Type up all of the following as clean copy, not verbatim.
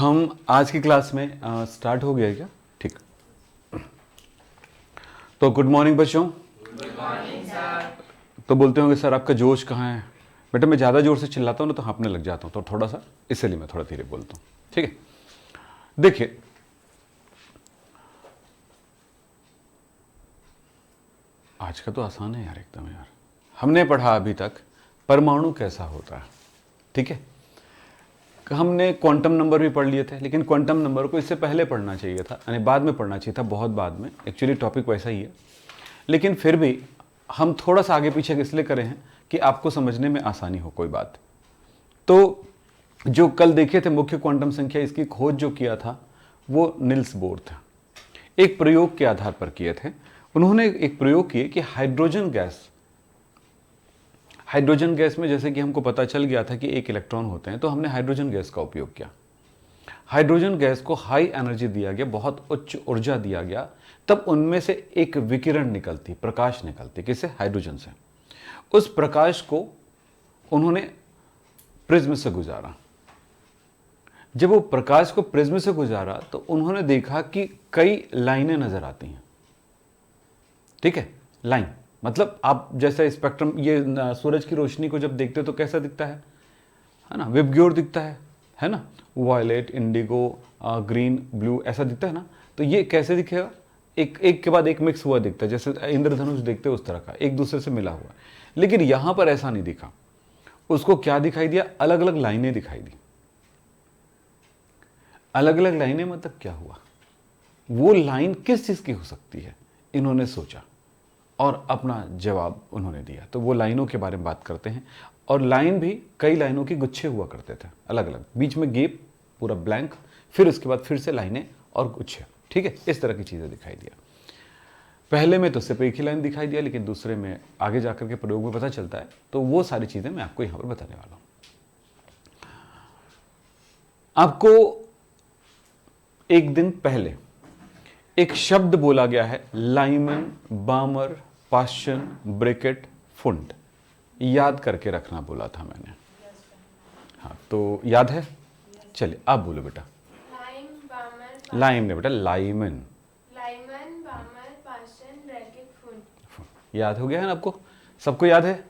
हम आज की क्लास में स्टार्ट हो गया है क्या? ठीक। तो गुड मॉर्निंग बच्चों। Good morning sir. तो बोलते होंगे सर आपका जोश कहाँ है? बेटा मैं ज़्यादा जोर से चिल्लाता हूँ ना तो हाँफने लग जाता हूँ, तो थोड़ा सा इसलिए मैं थोड़ा धीरे बोलता हूँ, ठीक है। देखिए, आज का तो आसान है यार, एकदम यार। हमने पढ़ा अभी तक परमाणु कैसा होता है, ठीक है। हमने क्वांटम नंबर भी पढ़ लिए थे, लेकिन क्वांटम नंबर को इससे पहले पढ़ना चाहिए था, यानी बाद में पढ़ना चाहिए था, बहुत बाद में। एक्चुअली टॉपिक वैसा ही है, लेकिन फिर भी हम थोड़ा सा आगे पीछे इसलिए करें हैं कि आपको समझने में आसानी हो कोई बात। तो जो कल देखे थे मुख्य क्वांटम संख्या, इसकी खोज जो किया था वो निल्स बोर था। एक प्रयोग के आधार पर किए थे उन्होंने। एक प्रयोग किए कि हाइड्रोजन गैस में जैसे कि हमको पता चल गया था कि एक इलेक्ट्रॉन होते हैं, तो हमने हाइड्रोजन गैस का उपयोग किया। हाइड्रोजन गैस को हाई एनर्जी दिया गया, बहुत उच्च ऊर्जा दिया गया, तब उनमें से एक विकिरण निकलती, प्रकाश निकलती। किससे? हाइड्रोजन से। उस प्रकाश को उन्होंने प्रिज्म से गुजारा। जब वो प्रकाश को प्रिज्म से गुजारा तो उन्होंने देखा कि कई लाइनें नजर आती हैं, ठीक है। लाइन मतलब आप जैसे स्पेक्ट्रम, ये सूरज की रोशनी को जब देखते हो तो कैसा दिखता है ना, विबग्योर दिखता है ना, वायलेट, इंडिगो, ग्रीन, ब्लू, ऐसा दिखता है ना। तो ये कैसे दिखेगा? एक के बाद एक मिक्स हुआ दिखता है, जैसे इंद्रधनुष देखते हो उस तरह का, एक दूसरे से मिला हुआ। लेकिन यहां पर ऐसा नहीं दिखा। उसको क्या दिखाई दिया? अलग अलग लाइनें दिखाई दी। अलग अलग लाइनें मतलब क्या हुआ? वो लाइन किस चीज की हो सकती है, इन्होंने सोचा और अपना जवाब उन्होंने दिया। तो वो लाइनों के बारे में बात करते हैं। और लाइन भी कई लाइनों के गुच्छे हुआ करते थे, अलग अलग, बीच में गैप, पूरा ब्लैंक, फिर उसके बाद फिर से लाइनें और गुच्छे, ठीक है। इस तरह की चीजें दिखाई दिया। पहले में तो सिर्फ एक ही लाइन दिखाई दिया, लेकिन दूसरे में आगे जाकर के प्रयोग में पता चलता है। तो वो सारी चीजें मैं आपको यहां पर बताने वाला हूं। आपको एक दिन पहले एक शब्द बोला गया है, लाइमन, बामर, पाश्चन, ब्रैकेट, फुंड। याद करके रखना बोला था मैंने। हाँ, तो याद है? चलिए आप बोलो बेटा। लाइम नहीं बेटा, लाइमन। याद हो गया है ना आपको? सबको याद है?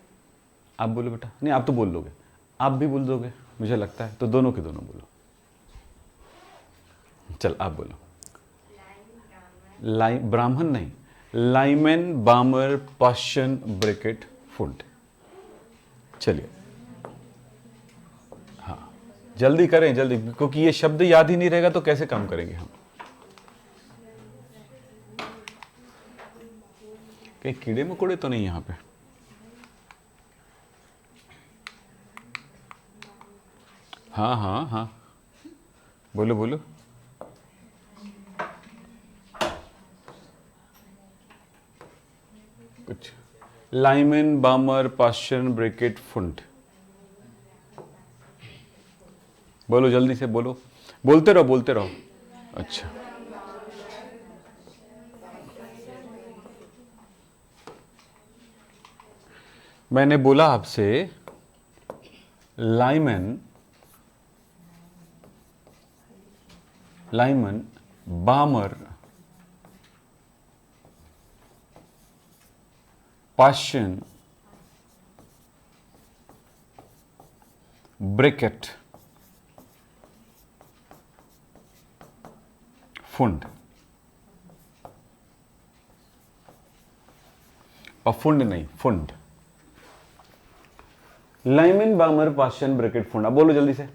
आप बोलो बेटा। नहीं, आप तो बोल दोगे, आप भी बोल दोगे मुझे लगता है, तो दोनों के दोनों बोलो। चल आप बोलो। ब्राह्मण नहीं, लाइमन, बामर, पाश्चन, ब्रैकेट, फुंड। चलिए हाँ, जल्दी करें जल्दी, क्योंकि ये शब्द याद ही नहीं रहेगा तो कैसे काम करेंगे हम। कहीं कीड़े मकोड़े तो नहीं यहां पे? हाँ हाँ हाँ, बोलो बोलो। कुछ लाइमन, बामर, पाश्चन, ब्रैकेट, फुंड। बोलो जल्दी से बोलो, बोलते रहो बोलते रहो। अच्छा, मैंने बोला आपसे लाइमन, बामर, पाश्चन, ब्रैकेट, फुंड। और फुंड नहीं, फुंड। Lyman, बामर, पाश्चन, bracket, फुंड। अब बोलो जल्दी से।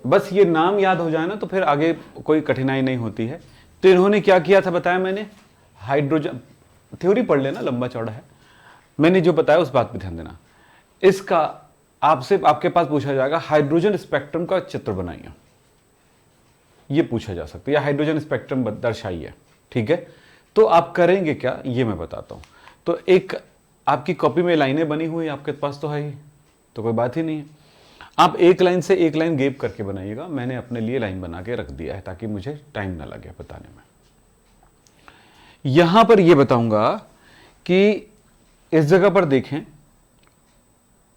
बस ये नाम याद हो जाए ना तो फिर आगे कोई कठिनाई नहीं होती है। तो इन्होंने क्या किया था बताया मैंने? हाइड्रोजन, थ्योरी पढ़ लेना, लंबा चौड़ा है। मैंने जो बताया उस बात पे ध्यान देना। इसका आपसे, आपके पास पूछा जाएगा हाइड्रोजन स्पेक्ट्रम का चित्र बनाइए, ये पूछा जा सकता है, या हाइड्रोजन स्पेक्ट्रम दर्शाइए, ठीक है। तो आप करेंगे क्या ये मैं बताता हूं। तो एक आपकी कॉपी में लाइनें बनी हुई आपके पास तो है ही, तो कोई बात ही नहीं है। आप एक लाइन से एक लाइन गैप करके बनाइएगा। मैंने अपने लिए लाइन बना के रख दिया है ताकि मुझे टाइम ना लगे बताने में। यहां पर यह बताऊंगा कि इस जगह पर देखें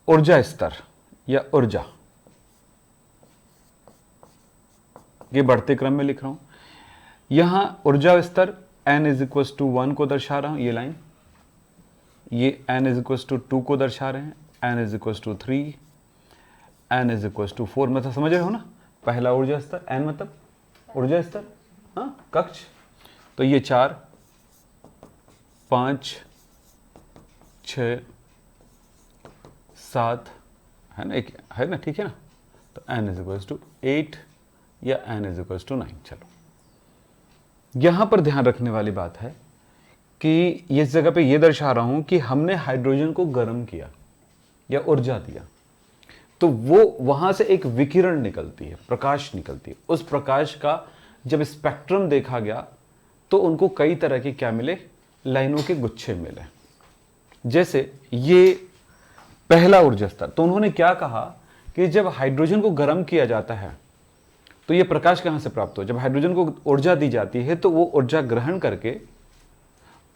ऊर्जा स्तर या ऊर्जा, ये बढ़ते क्रम में लिख रहा हूं। यहां ऊर्जा स्तर n इज इक्वल टू 1 को दर्शा रहा हूं, ये लाइन, ये n इज इक्वल टू 2 को दर्शा रहे हैं, n is equal to 3, n is equal to 4, मतलब समझ रहे हो ना, पहला ऊर्जा स्तर, n मतलब ऊर्जा स्तर, हाँ कक्ष, तो ये 4, 5, 6, 7 है ना, एक है ना, ठीक है ना, तो n इज इक्वल टू 8 या n इज इक्वल टू 9। चलो यहां पर ध्यान रखने वाली बात है कि इस जगह पे ये दर्शा रहा हूं कि हमने हाइड्रोजन को गर्म किया या ऊर्जा दिया, तो वो वहां से एक विकिरण निकलती है, प्रकाश निकलती है। उस प्रकाश का जब स्पेक्ट्रम देखा गया तो उनको कई तरह के क्या मिले, लाइनों के गुच्छे मिले। जैसे ये पहला ऊर्जा स्तर, तो उन्होंने क्या कहा कि जब हाइड्रोजन को गर्म किया जाता है तो ये प्रकाश कहां से प्राप्त हो, जब हाइड्रोजन को ऊर्जा दी जाती है तो वो ऊर्जा ग्रहण करके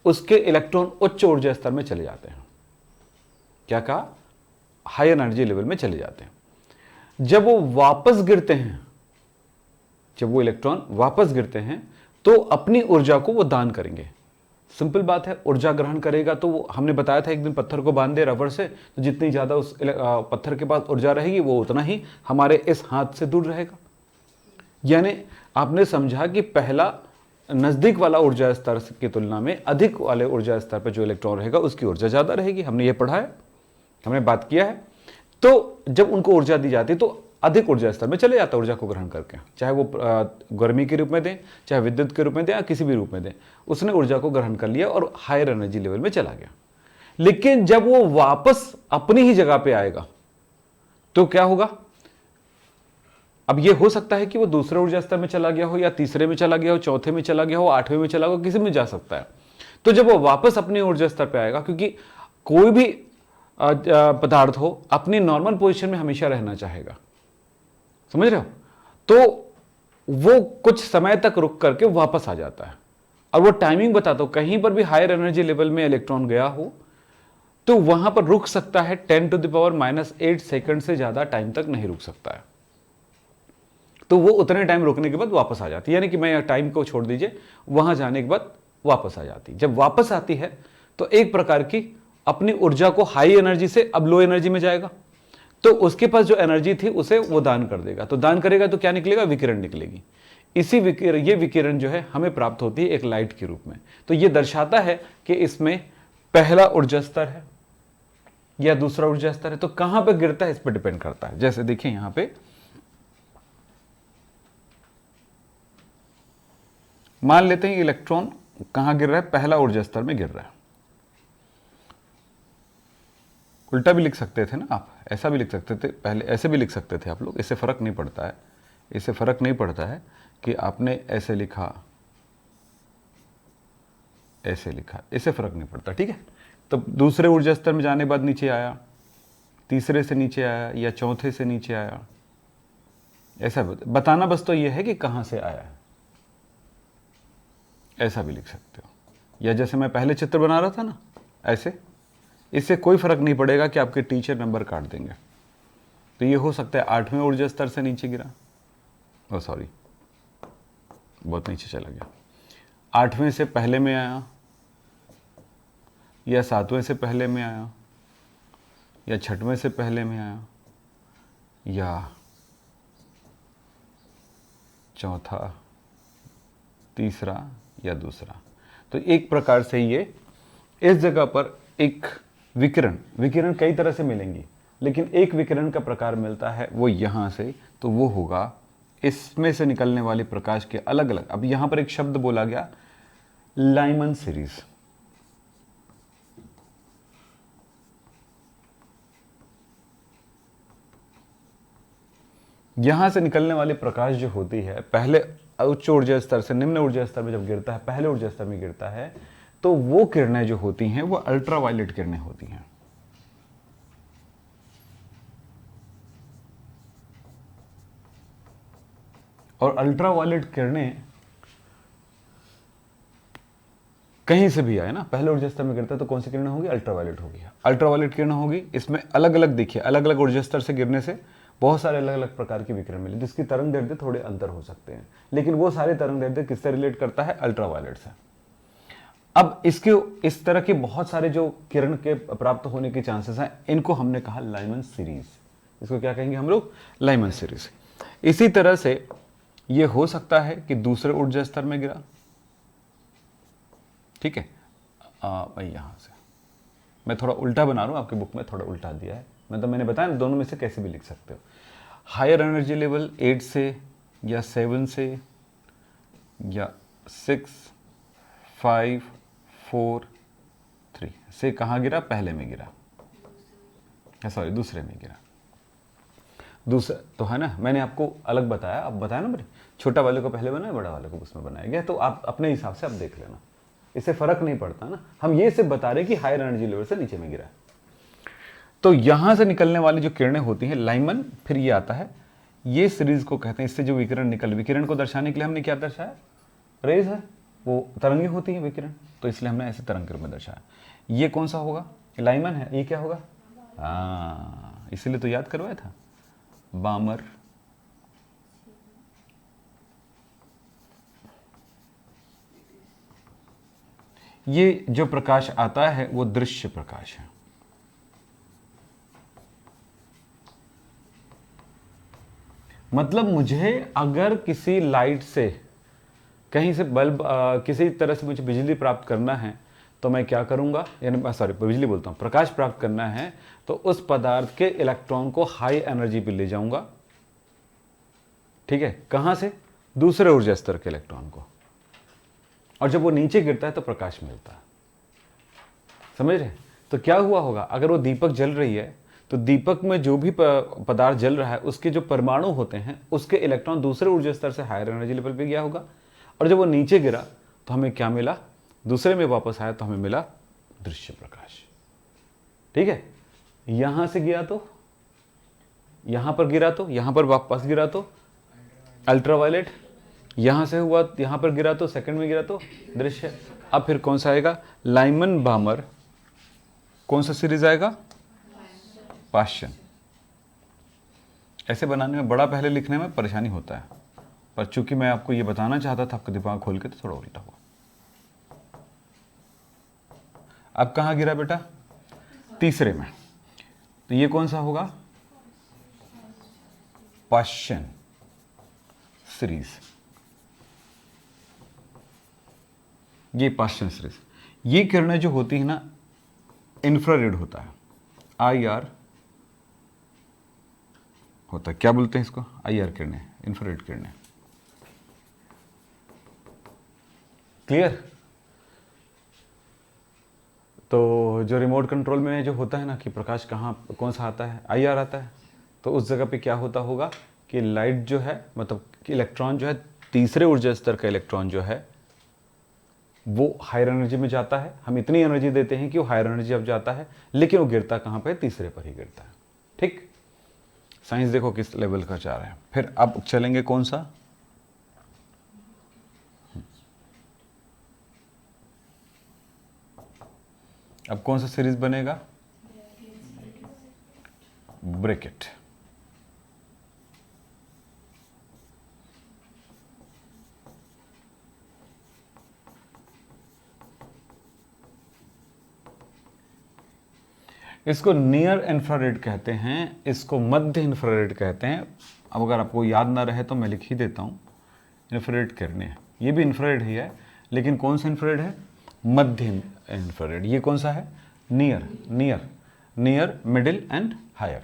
उसके इलेक्ट्रॉन उच्च ऊर्जा स्तर में चले जाते हैं। क्या कहा, हाई एनर्जी लेवल में चले जाते हैं। जब वो वापस गिरते हैं, जब वो इलेक्ट्रॉन वापस गिरते हैं तो अपनी ऊर्जा को वो दान करेंगे। सिंपल बात है, ऊर्जा ग्रहण करेगा तो वो, हमने बताया था एक दिन पत्थर को बांध दे रबर से, तो जितनी ज्यादा उस पत्थर के पास ऊर्जा रहेगी वो उतना ही हमारे इस हाथ से दूर रहेगा। यानी आपने समझा कि पहला नजदीक वाला ऊर्जा स्तर की तुलना में अधिक वाले ऊर्जा स्तर पर जो इलेक्ट्रॉन रहेगा उसकी ऊर्जा ज्यादा रहेगी। हमने ये पढ़ा है, हमने बात किया है। तो जब उनको ऊर्जा दी जाती है तो अधिक ऊर्जा स्तर में चले जाता है ऊर्जा को ग्रहण करके, चाहे वो गर्मी के रूप में दें, चाहे विद्युत के रूप में दें, या किसी भी रूप में दें, उसने ऊर्जा को ग्रहण कर लिया और हायर एनर्जी लेवल में चला गया। लेकिन जब वो वापस अपनी ही जगह पे आएगा तो क्या होगा, अब ये हो सकता है कि वो दूसरे ऊर्जा स्तर में चला गया हो, या तीसरे में चला गया हो, चौथे में चला गया हो, 8वें में चला गया हो, किसी में जा सकता है। तो जब वो वापस अपने ऊर्जा स्तर पे आएगा, क्योंकि कोई भी पदार्थ हो अपनी नॉर्मल पोजीशन में हमेशा रहना चाहेगा, समझ रहे हो, तो वो कुछ समय तक रुक करके वापस आ जाता है। और वो टाइमिंग बताता हूं, कहीं पर भी हायर एनर्जी लेवल में इलेक्ट्रॉन गया हो तो वहां पर रुक सकता है 10⁻⁻8 सेकंड से ज्यादा टाइम तक नहीं रुक सकता है। तो वो उतने टाइम रुकने के बाद वापस आ जाती है, यानी कि मैं टाइम को छोड़ दीजिए, वहां जाने के बाद वापस आ जाती है। जब वापस आती है तो एक प्रकार की अपनी ऊर्जा को हाई एनर्जी से अब लो एनर्जी में जाएगा, तो उसके पास जो एनर्जी थी उसे वो दान कर देगा। तो दान करेगा तो क्या निकलेगा, विकिरण निकलेगी। इसी विकिरण, ये विकिरण जो है हमें प्राप्त होती है एक लाइट के रूप में। तो ये दर्शाता है कि इसमें पहला ऊर्जा स्तर है या दूसरा ऊर्जा स्तर है। तो कहां पर गिरता है इस पर डिपेंड करता है। जैसे देखिए यहां पे मान लेते हैं इलेक्ट्रॉन कहां गिर रहा है, पहला ऊर्जा स्तर में गिर रहा है। उल्टा भी लिख सकते थे ना आप, ऐसा भी लिख सकते थे, पहले ऐसे भी लिख सकते थे आप लोग, इससे फर्क नहीं पड़ता है। इससे फर्क नहीं पड़ता है कि आपने ऐसे लिखा, ऐसे लिखा, इससे फर्क नहीं पड़ता, ठीक है। तो दूसरे ऊर्जा स्तर में जाने के बाद नीचे आया, तीसरे से नीचे आया या चौथे से नीचे आया, ऐसा बताना बस तो यह है कि कहां से आया है। ऐसा भी लिख सकते हो, या जैसे मैं पहले चित्र बना रहा था ना ऐसे, इससे कोई फर्क नहीं पड़ेगा कि आपके टीचर नंबर काट देंगे। तो ये हो सकता है 8वें ऊर्जा स्तर से नीचे गिरा, ओ सॉरी बहुत नीचे चला गया, 8वें से पहले में आया, या 7वें से पहले में आया, या 6वें से पहले में आया, या चौथा, तीसरा या दूसरा। तो एक प्रकार से ये इस जगह पर एक विकिरण कई तरह से मिलेंगी, लेकिन एक विकिरण का प्रकार मिलता है वो यहां से, तो वो होगा इसमें से निकलने वाले प्रकाश के अलग अलग। अब यहां पर एक शब्द बोला गया, लाइमन सीरीज। यहां से निकलने वाले प्रकाश जो होती है, पहले उच्च ऊर्जा स्तर से निम्न ऊर्जा स्तर में जब गिरता है, पहले ऊर्जा स्तर में गिरता है, तो वो किरणें जो होती हैं वो अल्ट्रावायलेट किरणें होती हैं। और अल्ट्रावायलेट किरणें कहीं से भी आए ना, पहले ऊर्जा स्तर में गिरता है तो कौन सी किरणें होगी, अल्ट्रावायलेट होगी। अल्ट्रावायलेट किरणें होगी, इसमें अलग अलग देखिए, अलग अलग ऊर्जा स्तर से गिरने से बहुत सारे अलग अलग प्रकार के विकिरण मिले जिसकी तरंग दैर्ध्य थोड़े अंतर हो सकते हैं, लेकिन वो सारे तरंग दैर्ध्य किससे रिलेट करता है? अल्ट्रावायलेट से। अब इसके इस तरह के बहुत सारे जो किरण के प्राप्त होने के चांसेस हैं, इनको हमने कहा लाइमन सीरीज। इसको क्या कहेंगे हम लोग? Lyman series. इसी तरह से ये हो सकता है कि दूसरे ऊर्जा स्तर में गिरा, ठीक है। भाई यहाँ से मैं थोड़ा उल्टा बना रहा हूँ, आपकी बुक में थोड़ा उल्टा दिया है, मतलब मैंने बताया ना, दोनों में से कैसे भी लिख सकते हो। हायर एनर्जी लेवल 8 से या 7 से या 6, 5, 4, 3 से कहाँ गिरा? पहले में गिरा, सॉरी दूसरे में गिरा। दूसरा तो है ना, मैंने आपको अलग बताया, अब बताया ना, मेरे छोटा वाले को पहले बनाया, बड़ा वाले को उसमें बनाया गया, तो आप अपने हिसाब से आप देख लेना, इससे फर्क नहीं पड़ता ना। हम ये सिर्फ बता रहे कि हायर एनर्जी लेवल से नीचे में गिरा। तो यहां से निकलने वाली जो किरणें होती हैं लाइमन, फिर ये आता है, ये सीरीज को कहते हैं। इससे जो विकिरण विकिरण को दर्शाने के लिए हमने क्या दर्शाया? रेज है, वो तरंगे होती है विकिरण, तो इसलिए हमने ऐसे तरंग के रूप में दर्शाया। ये कौन सा होगा? लाइमन है। ये क्या होगा? हाँ, इसीलिए तो याद करवाया था, बामर। ये जो प्रकाश आता है वो दृश्य प्रकाश है। मतलब मुझे अगर किसी लाइट से, कहीं से बल्ब, किसी तरह से मुझे बिजली प्राप्त करना है, तो मैं क्या करूंगा? यानी सॉरी, बिजली बोलता हूं, प्रकाश प्राप्त करना है तो उस पदार्थ के इलेक्ट्रॉन को हाई एनर्जी पे ले जाऊंगा, ठीक है। कहां से? दूसरे ऊर्जा स्तर के इलेक्ट्रॉन को, और जब वो नीचे गिरता है तो प्रकाश मिलता है। समझ रहे? तो क्या हुआ होगा, अगर वो दीपक जल रही है तो दीपक में जो भी पदार्थ जल रहा है उसके जो परमाणु होते हैं उसके इलेक्ट्रॉन दूसरे ऊर्जा स्तर से हायर एनर्जी लेवल पे गया होगा, और जब वो नीचे गिरा तो हमें क्या मिला? दूसरे में वापस आया तो हमें मिला दृश्य प्रकाश, ठीक है। यहां से गया तो यहां पर गिरा, तो यहां पर वापस गिरा तो अल्ट्रावायलेट, यहां से हुआ यहां पर गिरा तो सेकंड में गिरा तो दृश्य। अब फिर कौन सा आएगा? लाइमन बामर। कौन सा सीरीज आएगा? पाश्चन। ऐसे बनाने में, बड़ा पहले लिखने में परेशानी होता है, पर चूंकि मैं आपको ये बताना चाहता था आपका दिमाग खोल के, तो थोड़ा उल्टा हुआ। अब कहां गिरा बेटा? तीसरे में। तो ये कौन सा होगा? पाश्चन सीरीज। ये पाश्चन सीरीज। ये किरणें जो होती है ना, इंफ्रारेड होता है, IR होता है। क्या बोलते हैं इसको? IR किरणें, इंफ्रारेड किरणें। क्लियर? तो जो रिमोट कंट्रोल में जो होता है ना कि प्रकाश कहाँ कौन सा आता है, IR आता है, तो उस जगह पे क्या होता होगा कि लाइट जो है, मतलब कि इलेक्ट्रॉन जो है, तीसरे ऊर्जा स्तर का इलेक्ट्रॉन जो है वो हायर एनर्जी में जाता है। हम इतनी एनर्जी देते हैं कि वो हायर एनर्जी अब जाता है, लेकिन वो गिरता कहाँ पे? तीसरे पर ही गिरता है, ठीक। साइंस देखो किस लेवल का जा रहा है। फिर अब चलेंगे कौन सा? अब कौन सा सीरीज बनेगा? ब्रैकेट। इसको नियर इंफ्रारेड कहते हैं, इसको मध्य इंफ्रारेड कहते हैं। अब अगर आपको याद ना रहे तो मैं लिख ही देता हूँ, इंफ्रारेड किरणें। ये भी इंफ्रारेड ही है, लेकिन कौन सा इंफ्रारेड है? मध्य इंफ्रारेड। ये कौन सा है? Near, near, near, middle and higher.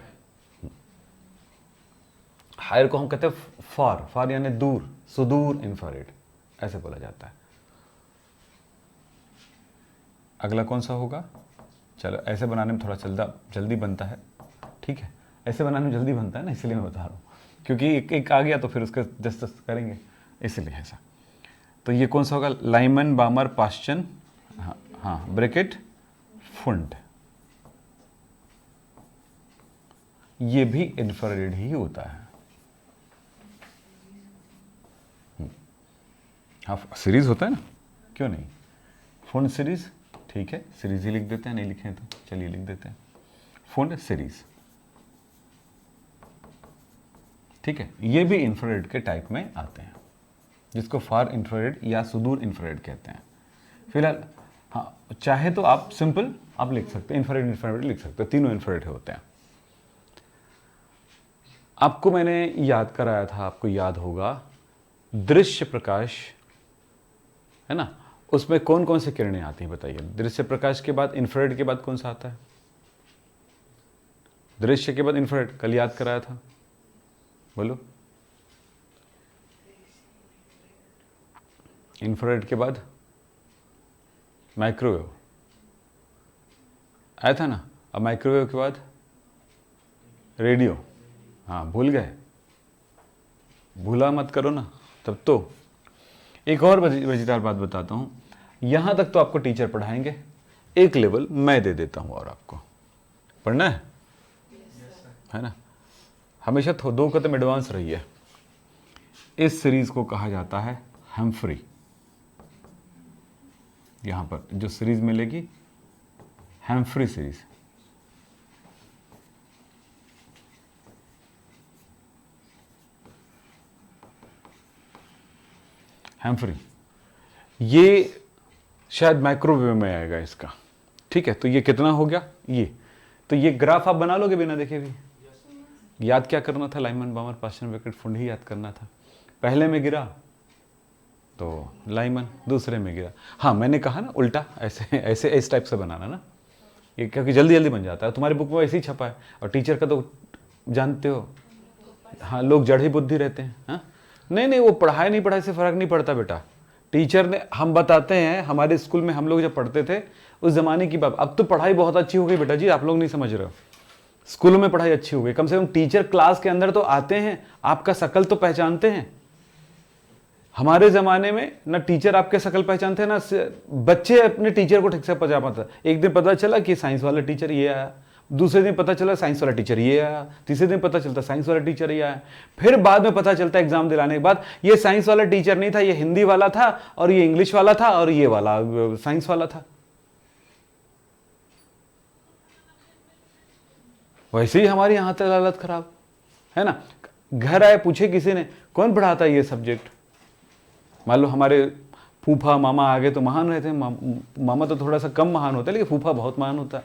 Higher को हम कहते हैं फार, फार यानी दूर, सुदूर इंफ्रारेड, ऐसे बोला जाता है। अगला कौन सा होगा? चलो, ऐसे बनाने में थोड़ा जल्दी बनता है, ठीक है। ऐसे बनाने में जल्दी बनता है ना, इसलिए मैं बता रहा हूँ, क्योंकि एक आ गया तो फिर उसका जस्ट करेंगे, इसलिए ऐसा। तो ये कौन सा होगा? लाइमन बामर पाश्चन, हाँ हाँ, ब्रैकेट फुंड। ये भी इंफ्रारेड ही होता है। हाँ, सीरीज होता है ना, क्यों नहीं? फुंड सीरीज, ठीक है, सीरीज ही लिख देते हैं, नहीं लिखे तो चलिए लिख देते हैं, फुंड सीरीज। ठीक है, ये भी इंफ्रारेड के टाइप में आते हैं, जिसको फार इंफ्रारेड या सुदूर इंफ्रारेड कहते हैं। फिलहाल हाँ, चाहे तो आप सिंपल आप लिख सकते हैं, इंफ्रारेड इंफ्रारेड लिख सकते हैं, तीनों इंफ्रारेड होते हैं। आपको मैंने याद कराया था, आपको याद होगा, दृश्य प्रकाश है ना, उसमें कौन कौन से किरणें आती हैं बताइए। दृश्य प्रकाश के बाद इंफ्रारेड के बाद कौन सा आता है? दृश्य के बाद इंफ्रारेड, कल याद कराया था, बोलो। इंफ्रारेड के बाद माइक्रोवेव आया था ना, अब माइक्रोवेव के बाद रेडियो। हाँ, भूल गए, भूला मत करो ना। तब तो एक और मजेदार बात बताता हूँ, यहाँ तक तो आपको टीचर पढ़ाएंगे, एक लेवल मैं दे देता हूँ और आपको पढ़ना है ना। हमेशा 2 कदम एडवांस रहिए। इस सीरीज को कहा जाता है हम्फ्री। यहाँ पर जो सीरीज मिलेगी, हम्फ्री सीरीज। हम्फ्री, ये शायद माइक्रोवेव में आएगा इसका, ठीक है। तो ये कितना हो गया, ये तो ये ग्राफ आप बना लोगे बिना देखे भी। याद क्या करना था, लाइमन बामर पास्चन बेकेट फुंड ही याद करना था। पहले में गिरा तो लाइमन, दूसरे में गिरा। हाँ, मैंने कहा ना उल्टा, ऐसे ऐसे इस टाइप से बनाना ना, ये क्योंकि जल्दी जल्दी बन जाता है। तुम्हारी बुक में ऐसे ही छपा है, और टीचर का तो जानते हो, हाँ, लोग जड़ ही बुद्धि रहते हैं। हाँ, नहीं, वो पढ़ाई नहीं पढ़ाई से फर्क नहीं पड़ता बेटा। टीचर ने, हम बताते हैं, हमारे स्कूल में हम लोग जब पढ़ते थे उस जमाने की बात। अब तो पढ़ाई बहुत अच्छी हो गई बेटा जी, आप लोग नहीं समझ रहे हो। स्कूलों में पढ़ाई अच्छी हो गई, कम से कम टीचर क्लास के अंदर तो आते हैं, आपका शकल तो पहचानते हैं। हमारे ज़माने में ना टीचर आपके शकल पहचानते हैं, ना बच्चे अपने टीचर को ठीक से पहचान पाता। एक दिन पता चला कि साइंस वाला टीचर ये आया, दूसरे दिन पता चला साइंस वाला टीचर ये आया, तीसरे दिन पता चलता साइंस वाला टीचर ये आया। फिर बाद में पता चलता एग्जाम दिलाने के बाद ये साइंस वाला टीचर नहीं था, ये हिंदी वाला था, और ये इंग्लिश वाला था, और ये वाला साइंस वाला था। वैसे ही हमारी यहाँ तक हालत खराब है ना। घर आए, पूछे किसी ने कौन पढ़ाता है ये सब्जेक्ट, मान लो हमारे फूफा मामा आगे तो महान रहते हैं, मामा तो थोड़ा सा कम महान होता है, लेकिन फूफा बहुत महान होता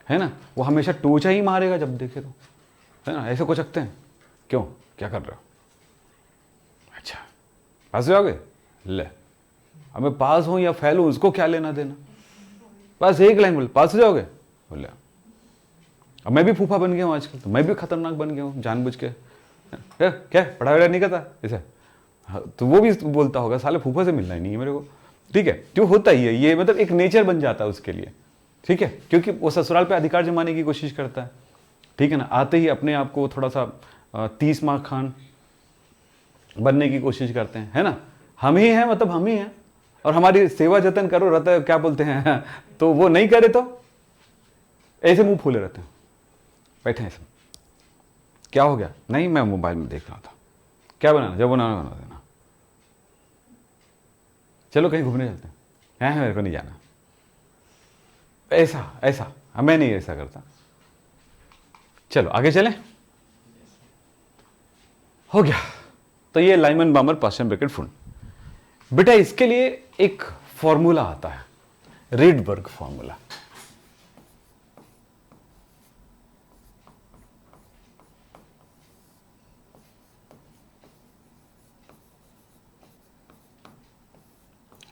है ना। वो हमेशा टोचा ही मारेगा जब देखे तो, है ना। ऐसे को सकते हैं, क्यों, क्या कर रहे हो? अच्छा, पास हो जाओगे, ले, अब मैं पास हूं या फेल हूं उसको क्या लेना देना, बस एक लाइन बोल, पास हो जाओगे, बोले। अब मैं भी फूफा बन गया हूँ आजकल, तो मैं भी खतरनाक बन गया हूँ जानबूझ के। क्या पढ़ाई वढ़ाई नहीं करता ऐसा, तो वो भी बोलता होगा साले फूफा से मिलना ही नहीं है मेरे को, ठीक है। क्यों होता ही है ये, मतलब एक नेचर बन जाता है उसके लिए, ठीक है, क्योंकि वो ससुराल पे अधिकार जमाने की कोशिश करता है, ठीक है ना। आते ही अपने आप को थोड़ा सा 30 माह खान बनने की कोशिश करते हैं, है ना। हम ही हैं, मतलब हम ही हैं, और हमारी सेवा जतन करो रहता है, क्या बोलते हैं तो वो नहीं करे तो ऐसे मुंह फूले रहते हैं, बैठे ऐसे, क्या हो गया, नहीं मैं मोबाइल में देख रहा था, क्या बनाना, जब बनाना बना देना, चलो कहीं घूमने चलते हैं, मेरे को नहीं जाना, ऐसा ऐसा। मैं नहीं ऐसा करता, चलो आगे चलें, हो गया। तो ये लाइमन बामर पास्चन बेकेट फुंड। बेटा इसके लिए एक फॉर्मूला आता है, रीडबर्ग फॉर्मूला।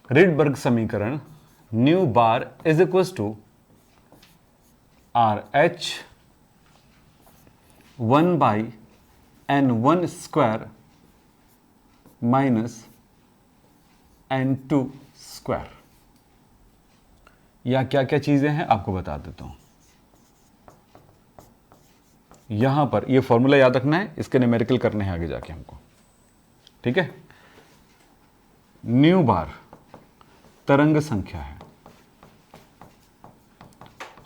रीडबर्ग समीकरण, nu bar is equal to R H 1/n1 square minus n2 square. या क्या क्या चीजें हैं आपको बता देता हूं। यहां पर ये फॉर्मूला याद रखना है, इसके न्यूमेरिकल करने हैं आगे जाके हमको, ठीक है। न्यू बार तरंग संख्या है,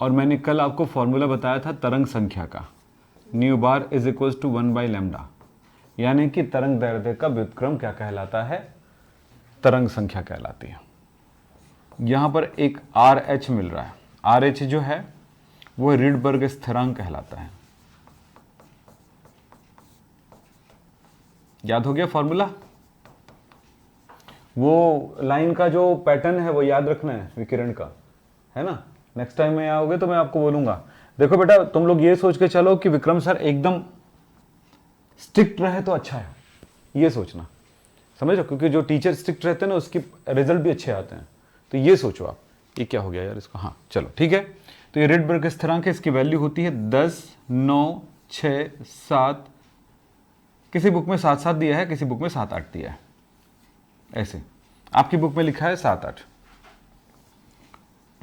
और मैंने कल आपको फॉर्मूला बताया था तरंग संख्या का, nu bar is equal to 1/लैम्डा, यानी कि तरंग दैर्ध्य का व्युत्क्रम क्या कहलाता है, तरंग संख्या कहलाती है। यहां पर एक आर एच मिल रहा है, आर एच जो है वो रीडबर्ग स्थिरांक कहलाता है। याद हो गया फॉर्मूला? वो लाइन का जो पैटर्न है वो याद रखना है विकिरण का, है ना। नेक्स्ट टाइम में आओगे तो मैं आपको बोलूंगा। देखो बेटा, तुम लोग ये सोच के चलो कि विक्रम सर एकदम स्ट्रिक्ट रहे तो अच्छा है, ये सोचना, समझ लो, क्योंकि जो टीचर स्ट्रिक्ट रहते हैं ना उसकी रिजल्ट भी अच्छे आते हैं। तो ये सोचो आप, ये क्या हो गया यार इसको, हाँ चलो ठीक है। तो ये रिडबर्ग स्थिरांक है, इसकी वैल्यू होती है 10, 9, 6, 7, किसी बुक में 7-7 दिया है, किसी बुक में 7-8 दिया है, ऐसे आपकी बुक में लिखा है 7-8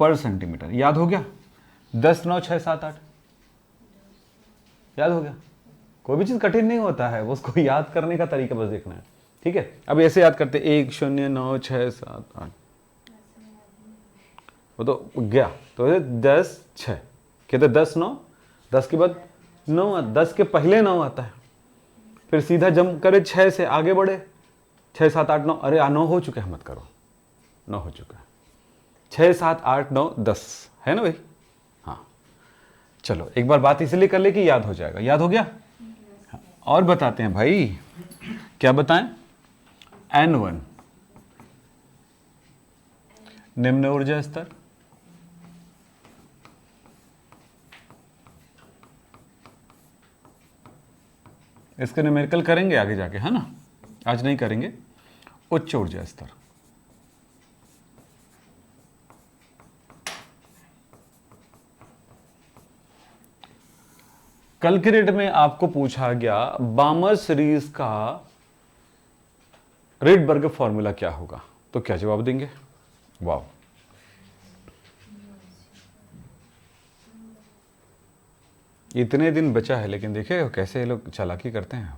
पर सेंटीमीटर। याद हो गया? 10, 9, 6, 7, 8 याद हो गया? कोई भी चीज कठिन नहीं होता है, उसको याद करने का तरीका बस देखना है, ठीक है। अब ऐसे याद करते 1, 0, 9, 6, 7, 8, वो तो गया। तो 10, 6 कहते 10, 9, 10 के बाद 9, 10 के पहले 9 आता है, फिर सीधा जंप करे 6 से आगे बढ़े, 6, 7, 8, 9, अरे 9 हो चुके हैं, मत करो, 9 हो चुका है, 6, 7, 8, 9, 10 है ना भाई। हाँ चलो एक बार बात इसलिए कर ले कि याद हो जाएगा। याद हो गया? हाँ, और बताते हैं भाई, क्या बताएं? N1 निम्न ऊर्जा स्तर, इसका न्यूमेरिकल करेंगे आगे जाके, है ना, आज नहीं करेंगे। उच्च ऊर्जा स्तर, कल के रेट में आपको पूछा गया बामर सीरीज का रिडबर्ग फॉर्मूला क्या होगा, तो क्या जवाब देंगे? वाह, इतने दिन बचा है, लेकिन देखिए कैसे ये लोग चालाकी करते हैं।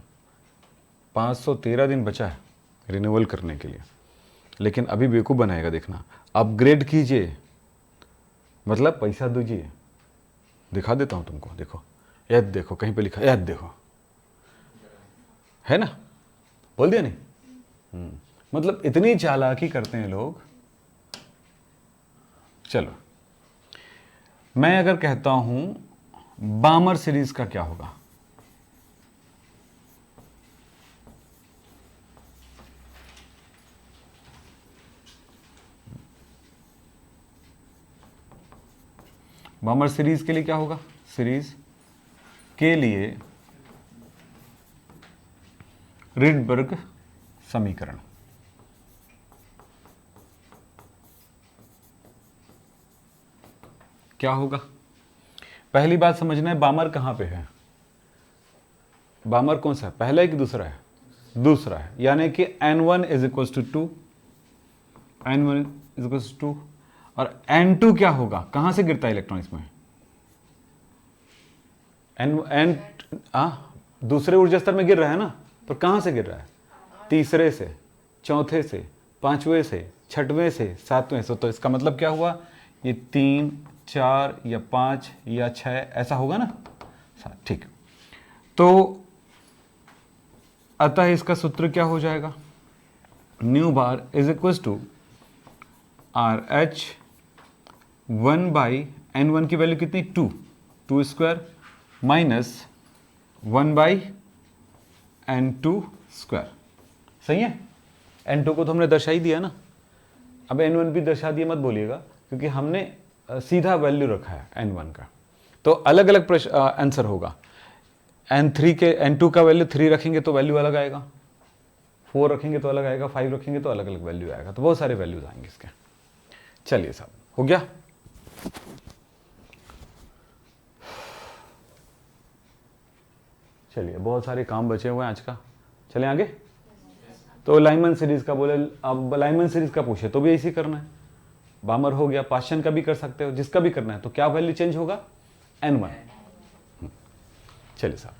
513 दिन बचा है रिन्यूअल करने के लिए, लेकिन अभी बेवकूफ़ बनाएगा, देखना। अपग्रेड कीजिए मतलब पैसा दीजिए। दिखा देता हूं तुमको, देखो याद, देखो कहीं पे लिखा याद, देखो है ना, बोल दिया नहीं। मतलब इतनी चालाकी करते हैं लोग। चलो मैं अगर कहता हूं बामर सीरीज का क्या होगा, बामर सीरीज के लिए क्या होगा? सीरीज के लिए रिडबर्ग समीकरण, क्या होगा? पहली बात समझना है, बामर कहां पे है? बामर कौन सा है, पहला है कि दूसरा है? दूसरा है, यानी कि N1 is equal to 2, N1 is equal to 2, और N2 क्या होगा? कहां से गिरता है इलेक्ट्रॉन इसमें? दूसरे ऊर्जा स्तर में गिर रहा है ना, पर कहां से गिर रहा है? तीसरे से, चौथे से, पांचवें से, छठवें से, सातवें से। तो इसका मतलब क्या हुआ? ये 3, 4 या 5 या 6 ऐसा होगा ना, ठीक। तो अतः इसका सूत्र क्या हो जाएगा? Nu bar is equal to RH 1/N1 की वैल्यू कितनी? 2 स्क्वायर माइनस 1/N2 स्क्वायर। सही है? N2 को तो हमने दर्शा ही दिया ना, अब N1 भी दर्शा दिया मत बोलिएगा, क्योंकि हमने सीधा वैल्यू रखा है N1 का। तो अलग अलग आंसर होगा। N2 का वैल्यू 3 रखेंगे तो वैल्यू अलग आएगा, 4 रखेंगे तो अलग आएगा, 5 रखेंगे तो अलग अलग वैल्यू आएगा। तो बहुत सारे वैल्यूज आएंगे इसके। चलिए साहब, हो गया? चलिए, बहुत सारे काम बचे हुए हैं आज का, चलें आगे। तो लाइमन सीरीज का बोले, अब लाइमन सीरीज का पूछे तो भी ऐसे करना है। बामर हो गया, पाश्चन का भी कर सकते हो, जिसका भी करना है। तो क्या वैल्यू चेंज होगा? N1। चलिए साहब,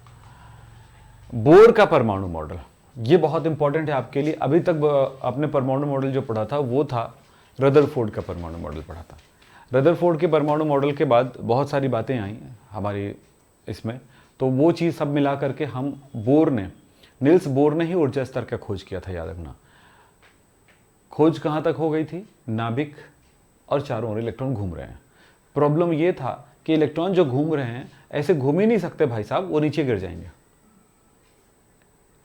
बोर का परमाणु मॉडल, ये बहुत इंपॉर्टेंट है आपके लिए। अभी तक आपने परमाणु मॉडल जो पढ़ा था वो था रदरफोर्ड का परमाणु मॉडल पढ़ा था। रदरफोर्ड के परमाणु मॉडल के बाद बहुत सारी बातें आई हमारी इसमें, तो वो चीज़ सब मिला करके हम नील्स बोर ने ही ऊर्जा स्तर का खोज किया था, याद रखना। खोज कहाँ तक हो गई थी? नाभिक और चारों ओर इलेक्ट्रॉन घूम रहे हैं। प्रॉब्लम ये था कि इलेक्ट्रॉन जो घूम रहे हैं ऐसे घूम ही नहीं सकते भाई साहब, वो नीचे गिर जाएंगे,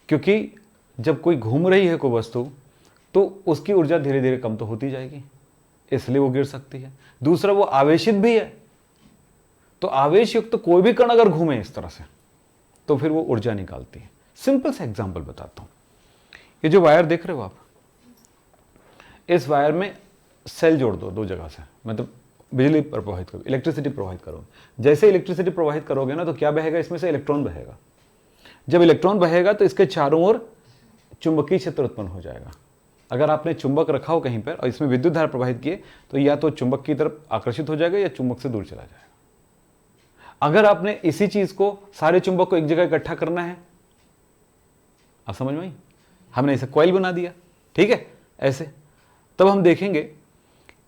क्योंकि जब कोई घूम रही है कोई वस्तु तो उसकी ऊर्जा धीरे धीरे कम तो होती जाएगी, इसलिए वो गिर सकती है। दूसरा, वो आवेशित भी है, तो आवेश युक्त तो कोई भी कण अगर घूमे इस तरह से तो फिर वो ऊर्जा निकालती है। सिंपल सा एग्जांपल बताता हूं। ये जो वायर देख रहे हो आप, इस वायर में सेल जोड़ दो दो जगह से, मतलब बिजली प्रवाहित करो, इलेक्ट्रिसिटी प्रवाहित करो। जैसे इलेक्ट्रिसिटी प्रवाहित करोगे ना तो क्या बहेगा, इसमें से इलेक्ट्रॉन बहेगा। जब इलेक्ट्रॉन बहेगा तो इसके चारों ओर चुंबकीय क्षेत्र उत्पन्न हो जाएगा। अगर आपने चुंबक रखा हो कहीं पर और इसमें विद्युत धारा प्रवाहित किए तो या तो चुंबक की तरफ आकर्षित हो जाएगा या चुंबक से दूर चला जाएगा। अगर आपने इसी चीज को, सारे चुंबक को एक जगह इकट्ठा करना है, आप समझ में आई, हमने इसे कॉइल बना दिया, ठीक है, ऐसे, तब हम देखेंगे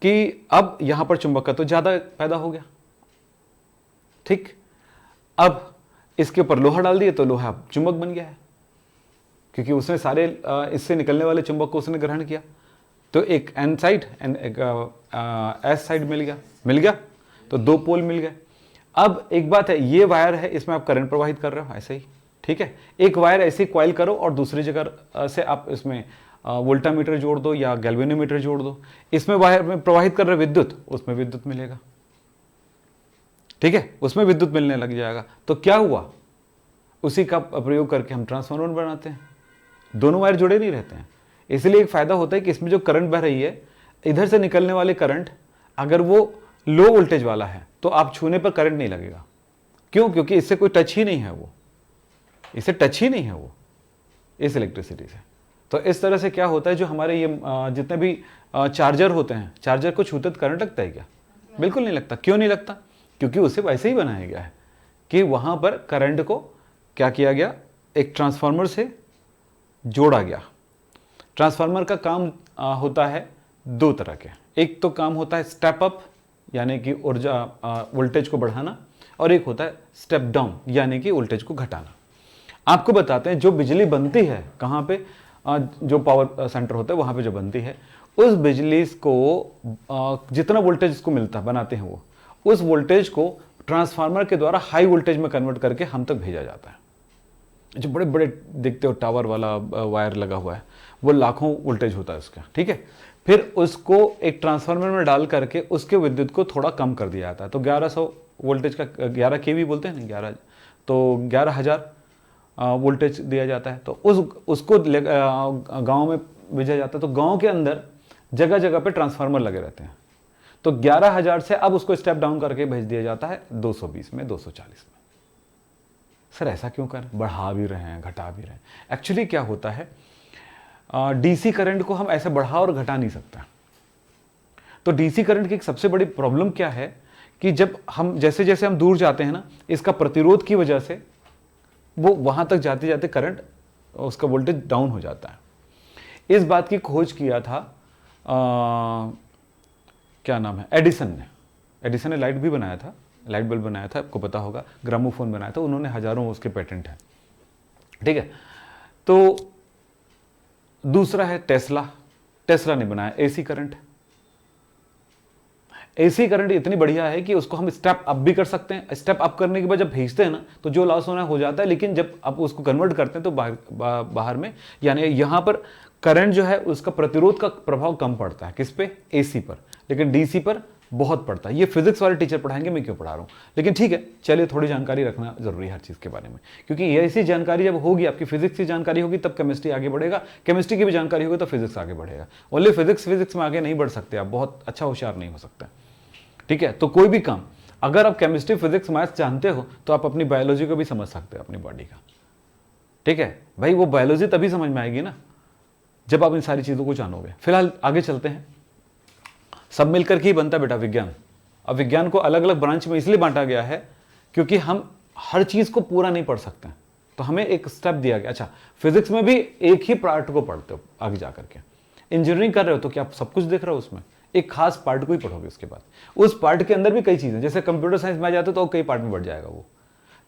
कि अब यहां पर चुंबक का तो ज्यादा पैदा हो गया, ठीक। अब इसके ऊपर लोहा डाल दिए तो लोहा चुंबक बन गया है, क्योंकि उसने सारे इससे निकलने वाले चुंबक को उसने ग्रहण किया। तो एक एन साइड एंड एक एस साइड मिल गया, तो दो पोल मिल गए। अब एक बात है, ये वायर है, इसमें आप करंट प्रवाहित कर रहे हो ऐसे ही, ठीक है। एक वायर ऐसे कॉइल करो और दूसरी जगह से आप इसमें वोल्टामीटर जोड़ दो या गैल्वेनोमीटर जोड़ दो। इसमें वायर में प्रवाहित कर रहे विद्युत, उसमें विद्युत मिलेगा, ठीक है, उसमें विद्युत मिलने लग जाएगा। तो क्या हुआ, उसी का प्रयोग करके हम ट्रांसफार्मर बनाते हैं। दोनों वायर जुड़े नहीं रहते हैं, इसलिए एक फायदा होता है कि इसमें जो करंट बह रही है, इधर से निकलने वाले करंट अगर वो लो वोल्टेज वाला है तो आप छूने पर करंट नहीं लगेगा। क्यों? क्योंकि इससे कोई टच ही नहीं है, वो इससे टच ही नहीं है वो इस इलेक्ट्रिसिटी से। तो इस तरह से क्या होता है, जो हमारे ये जितने भी चार्जर होते हैं, चार्जर को छूते तो करंट लगता है क्या? बिल्कुल नहीं लगता। क्यों नहीं लगता? क्योंकि उसे वैसे ही बनाया गया है कि वहां पर करंट को क्या किया गया, एक ट्रांसफार्मर से जोड़ा गया। ट्रांसफार्मर का काम होता है दो तरह के। एक तो काम होता है स्टेप अप, यानी कि ऊर्जा वोल्टेज को बढ़ाना, और एक होता है स्टेप डाउन, यानी कि वोल्टेज को घटाना। आपको बताते हैं, जो बिजली बनती है कहाँ पे, जो पावर सेंटर होता है वहाँ पे जो बनती है, उस बिजली को जितना वोल्टेज इसको मिलता है, बनाते हैं वो, उस वोल्टेज को ट्रांसफार्मर के द्वारा हाई वोल्टेज में कन्वर्ट करके हम तक भेजा जाता है। जो बड़े बड़े देखते हो टावर वाला वायर लगा हुआ है, वो लाखों वोल्टेज होता है उसका, ठीक है। फिर उसको एक ट्रांसफार्मर में डाल करके उसके विद्युत को थोड़ा कम कर दिया जाता है। तो 1100 वोल्टेज का 11 केवी बोलते हैं ना, 11, तो 11,000 वोल्टेज दिया जाता है। तो उसको गांव में भेजा जाता है। तो गांव के अंदर जगह जगह पे ट्रांसफार्मर लगे रहते हैं। तो 11,000 से अब उसको स्टेप डाउन करके भेज दिया जाता है 220 में, 240 में। सर ऐसा क्यों कर, बढ़ा भी रहे हैं घटा भी रहे हैं। एक्चुअली क्या होता है, डीसी करंट को हम ऐसे बढ़ा और घटा नहीं सकते। तो डीसी करंट की एक सबसे बड़ी प्रॉब्लम क्या है कि जब हम जैसे जैसे हम दूर जाते हैं ना, इसका प्रतिरोध की वजह से वो वहां तक जाते जाते करंट, उसका वोल्टेज डाउन हो जाता है। इस बात की खोज किया था क्या नाम है, एडिसन ने लाइट भी बनाया था, लाइट बल्ब बनाया था, आपको पता होगा, ग्रामोफोन बनाया था उन्होंने, हजारों उसके पेटेंट हैं, ठीक है। तो दूसरा है टेस्ला ने बनाया एसी करंट। एसी करंट इतनी बढ़िया है कि उसको हम स्टेप अप भी कर सकते हैं। स्टेप अप करने के बाद जब भेजते हैं ना तो जो लॉस होना हो जाता है, लेकिन जब आप उसको कन्वर्ट करते हैं तो बाहर में, यानी यहां पर करंट जो है उसका प्रतिरोध का प्रभाव कम पड़ता है। किस पे? एसी पर। लेकिन डीसी पर बहुत पड़ता है। ये फिजिक्स वाले टीचर पढ़ाएंगे, मैं क्यों पढ़ा रहा हूँ, लेकिन ठीक है, चलिए थोड़ी जानकारी रखना जरूरी है हर चीज़ के बारे में, क्योंकि ये ऐसी जानकारी जब होगी, आपकी फिजिक्स की जानकारी होगी तब केमिस्ट्री आगे बढ़ेगा, केमिस्ट्री की भी जानकारी होगी तो फिजिक्स आगे बढ़ेगा। ओनली फिजिक्स में आगे नहीं बढ़ सकते आप, बहुत अच्छा होशियार नहीं हो सकता, ठीक है। तो कोई भी काम, अगर आप केमिस्ट्री फिजिक्स मैथ्स जानते हो तो आप अपनी बायोलॉजी को भी समझ सकते हो, अपनी बॉडी का, ठीक है भाई। वो बायोलॉजी तभी समझ में आएगी ना जब आप इन सारी चीज़ों को जानोगे। फिलहाल आगे चलते हैं। सब मिलकर के ही बनता है बेटा विज्ञान। अब विज्ञान को अलग अलग ब्रांच में इसलिए बांटा गया है क्योंकि हम हर चीज़ को पूरा नहीं पढ़ सकते, तो हमें एक स्टेप दिया गया। अच्छा, फिजिक्स में भी एक ही पार्ट को पढ़ते हो आगे जा करके। इंजीनियरिंग कर रहे हो तो क्या आप सब कुछ देख रहे हो, उसमें एक खास पार्ट को ही पढ़ोगे। उसके बाद उस पार्ट के अंदर भी कई चीज़ें, जैसे कंप्यूटर साइंस में आ जाते हो तो कई पार्ट में बढ़ जाएगा वो।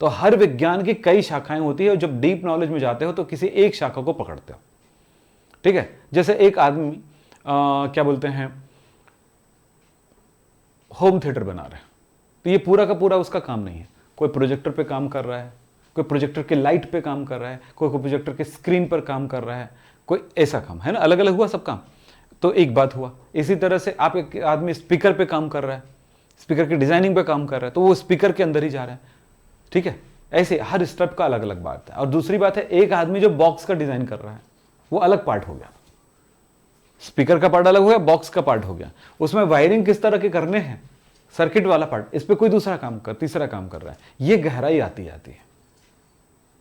तो हर विज्ञान की कई शाखाएं होती है, जब डीप नॉलेज में जाते हो तो किसी एक शाखा को पकड़ते हो, ठीक है। जैसे एक आदमी क्या बोलते हैं, होम थिएटर बना रहे हैं, तो ये पूरा का पूरा उसका काम नहीं है। कोई प्रोजेक्टर पे काम कर रहा है, कोई प्रोजेक्टर के लाइट पे काम कर रहा है, कोई प्रोजेक्टर के स्क्रीन पर काम कर रहा है, कोई ऐसा काम है ना, अलग अलग हुआ सब काम। तो एक बात हुआ। इसी तरह से आप एक आदमी स्पीकर पे काम कर रहा है, स्पीकर की डिजाइनिंग पे काम कर रहा है, तो वो स्पीकर के अंदर ही जा रहा है, ठीक है। ऐसे हर स्टेप का अलग अलग बात है। और दूसरी बात है, एक आदमी जो बॉक्स का डिजाइन कर रहा है वो अलग पार्ट हो गया, स्पीकर का पार्ट अलग हो गया, बॉक्स का पार्ट हो गया, उसमें वायरिंग किस तरह के करने हैं, सर्किट वाला पार्ट, इस पे कोई दूसरा काम तीसरा काम कर रहा है। ये गहराई आती है।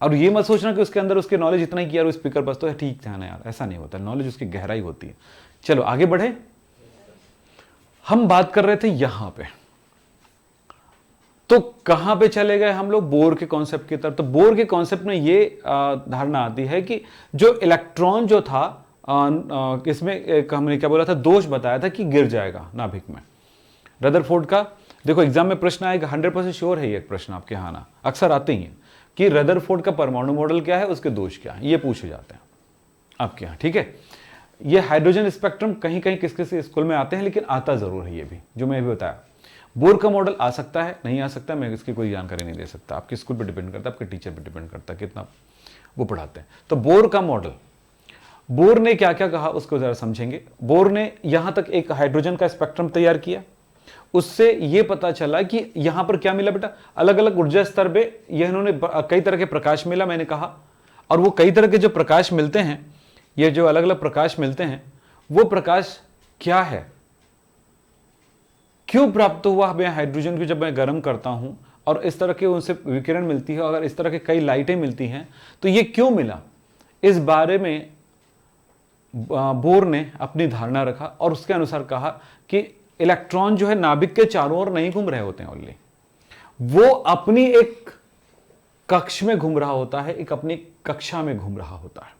और ये मत सोचना कि उसके अंदर उसके नॉलेज इतना ही किया और स्पीकर बस तो है, ठीक था ना यार, ऐसा नहीं होता। नॉलेज उसकी गहराई होती है। चलो आगे बढ़े। हम बात कर रहे थे यहां पे, तो कहां पे चले गए हम लोग, बोर के कॉन्सेप्ट की तरफ। तो बोर के कॉन्सेप्ट में ये धारणा आती है कि जो इलेक्ट्रॉन जो था इसमें हमने क्या बोला था, दोष बताया था कि गिर जाएगा नाभिक में। रदरफोर्ड का देखो एग्जाम में प्रश्न आएगा, 100% श्योर है ये प्रश्न आपके यहाँ आना, अक्सर आते ही हैं कि रदरफोर्ड का परमाणु मॉडल क्या है, उसके दोष क्या है, ये पूछे जाते हैं आपके यहाँ, ठीक है। ये हाइड्रोजन स्पेक्ट्रम कहीं कहीं किस किस स्कूल में आते हैं, लेकिन आता जरूर है ये भी, जो मैं भी बताया। बोर का मॉडल आ सकता है, नहीं आ सकता, मैं इसकी कोई जानकारी नहीं दे सकता, आपके स्कूल पर डिपेंड करता है, आपके टीचर पर डिपेंड करता है कितना वो पढ़ाते हैं। तो बोर का मॉडल, बोर ने क्या क्या कहा उसको जरा समझेंगे। बोर ने यहां तक एक हाइड्रोजन का स्पेक्ट्रम तैयार किया, उससे यह पता चला कि यहां पर क्या मिला बेटा, अलग अलग ऊर्जा स्तर पे यह इन्होंने कई तरह के प्रकाश मिला, मैंने कहा। और वो कई तरह के जो प्रकाश मिलते हैं, ये जो अलग अलग प्रकाश मिलते हैं, वो प्रकाश क्या है, क्यों प्राप्त हुआ हमें हाइड्रोजन को जब मैं गर्म करता हूं और इस तरह के उनसे विकिरण मिलती है, अगर इस तरह के कई लाइटें मिलती हैं तो ये क्यों मिला, इस बारे में बोर ने अपनी धारणा रखा और उसके अनुसार कहा कि इलेक्ट्रॉन जो है नाभिक के चारों ओर नहीं घूम रहे होते हैं ओनली, वो अपनी एक कक्ष में घूम रहा होता है, एक अपनी कक्षा में घूम रहा होता है,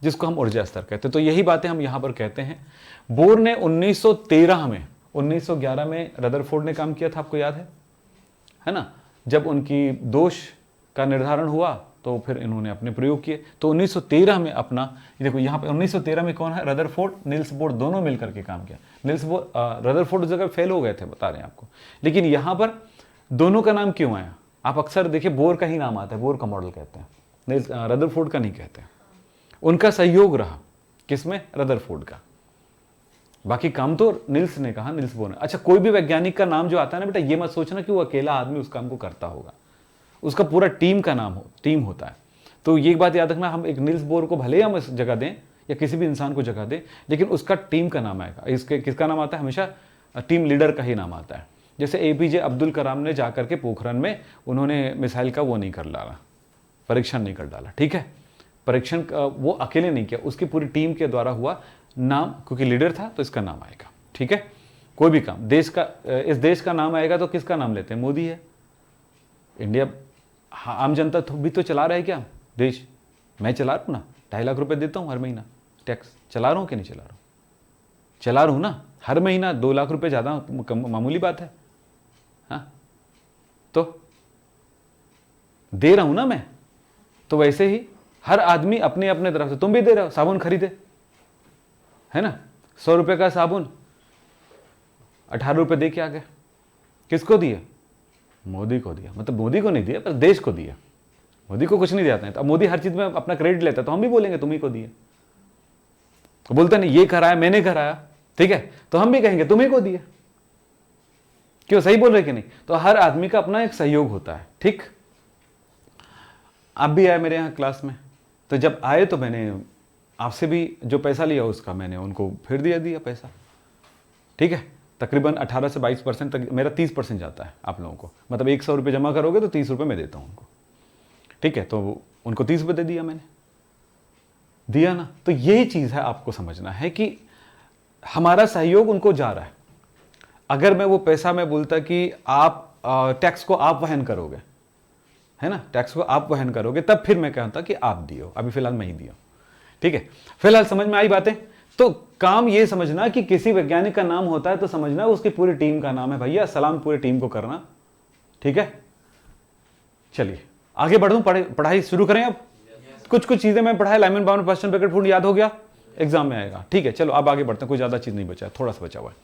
जिसको हम ऊर्जा स्तर कहते हैं। तो यही बातें हम यहां पर कहते हैं। बोर ने 1913 में, 1911 में रदरफोर्ड ने काम किया था, आपको याद है ना, जब उनकी दोष का निर्धारण हुआ तो फिर इन्होंने अपने प्रयोग किए। तो 1913 में अपना, देखो यहाँ पे 1913 में कौन है, रदरफोर्ड, निल्स बोर, दोनों मिलकर के काम किया। निल्स बोर, रदरफोर्ड उस जगह फेल हो गए थे, बता रहे हैं आपको, लेकिन यहाँ पर दोनों का नाम क्यों आया, आप अक्सर देखिए बोर का ही नाम आता है, बोर का मॉडल कहते हैं, निल्स रदरफोर्ड का नहीं कहते हैं। उनका सहयोग रहा किसमें, रदरफोर्ड का, बाकी काम तो निल्स ने कहा, निल्स बोर ने। अच्छा, कोई भी वैज्ञानिक का नाम जो आता है ना बेटा, ये मत सोचना कि वो अकेला आदमी उस काम को करता होगा, उसका पूरा टीम का नाम टीम होता है। तो ये बात याद रखना, हम एक निल्स बोर को भले ही हम जगह दें या किसी भी इंसान को जगह दें, लेकिन उसका टीम का नाम आएगा। इसके किसका नाम आता है, हमेशा टीम लीडर का ही नाम आता है। जैसे एपीजे अब्दुल कलाम ने जाकर के पोखरण में उन्होंने मिसाइल का वो नहीं कर डाला, परीक्षण नहीं कर डाला, ठीक है, परीक्षण वो अकेले नहीं किया, उसकी पूरी टीम के द्वारा हुआ। नाम क्योंकि लीडर था तो इसका नाम आएगा, ठीक है। कोई भी काम देश का, इस देश का नाम आएगा तो किसका नाम लेते हैं, मोदी है। इंडिया आम जनता भी तो चला रहा है क्या देश, मैं चला रहा हूँ ना, 2.5 लाख रुपए देता हूँ हर महीना टैक्स, चला रहा हूँ कि नहीं चला रहा हूँ, चला रहा हूँ ना, हर महीना 2 लाख रुपए ज़्यादा मामूली बात है, हाँ, तो दे रहा हूँ ना मैं। तो वैसे ही हर आदमी अपने अपने तरफ से, तुम भी दे रहे हो, साबुन खरीदे है ना, 100 रुपए का साबुन 18 रुपए दे के आ गए, किसको दिया, मोदी को दिया, मतलब मोदी को नहीं दिया पर देश को दिया, मोदी को कुछ नहीं दिया। तो अब मोदी हर चीज में अपना क्रेडिट लेता है, तो हम भी बोलेंगे तुम ही को दिया, तो बोलते नहीं ये कराया मैंने कराया, ठीक है, तो हम भी कहेंगे तुम ही को दिया, क्यों, सही बोल रहे कि नहीं। तो हर आदमी का अपना एक सहयोग होता है, ठीक। आप भी आए मेरे यहाँ क्लास में, तो जब आए तो मैंने आपसे भी जो पैसा लिया उसका मैंने उनको फिर दिया पैसा, ठीक है। तकरीबन 18 से 22% तक, मेरा 30% जाता है आप लोगों को, मतलब 100 रुपये जमा करोगे तो 30 रुपये मैं देता हूँ उनको, ठीक है। तो उनको 30 रुपये दे दिया मैंने, दिया ना। तो यही चीज़ है, आपको समझना है कि हमारा सहयोग उनको जा रहा है। अगर मैं वो पैसा मैं बोलता कि आप टैक्स को आप वहन करोगे, है ना, टैक्स को आप वहन करोगे, तब फिर मैं कहता कि आप दियो, अभी फिलहाल मैं ही दियो, ठीक है। फिलहाल समझ में आई बातें। तो काम ये समझना कि किसी वैज्ञानिक का नाम होता है तो समझना उसकी पूरी टीम का नाम है भैया, सलाम पूरी टीम को करना, ठीक है। चलिए आगे बढ़ूं, पढ़ाई शुरू करें। अब कुछ चीजें मैं पढ़ाया, Lyman bound question packet food याद हो गया, एग्जाम में आएगा, ठीक है। चलो अब आगे बढ़ते हैं, कोई ज्यादा चीज नहीं बचा, थोड़ा सा बचा हुआ है।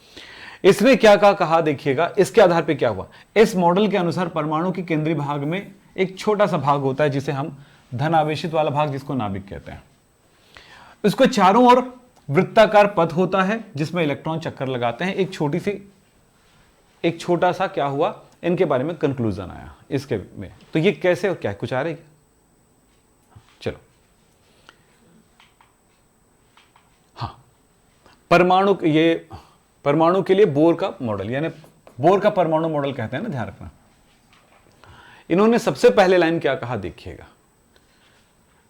इसमें क्या कहा देखिएगा, इसके आधार पर क्या हुआ। इस मॉडल के अनुसार परमाणु के केंद्रीय भाग में एक छोटा सा भाग होता है जिसे हम धन आवेशित वाला भाग, जिसको नाभिक कहते हैं। उसको चारों ओर वृत्ताकार पथ होता है जिसमें इलेक्ट्रॉन चक्कर लगाते हैं। एक छोटा सा क्या हुआ, इनके बारे में कंक्लूजन आया इसके में। तो ये कैसे और क्या है, कुछ आ रही है? चलो, हाँ, परमाणु के लिए बोर का मॉडल, यानी बोर का परमाणु मॉडल कहते हैं ना, ध्यान रखना। इन्होंने सबसे पहले लाइन क्या कहा देखिएगा,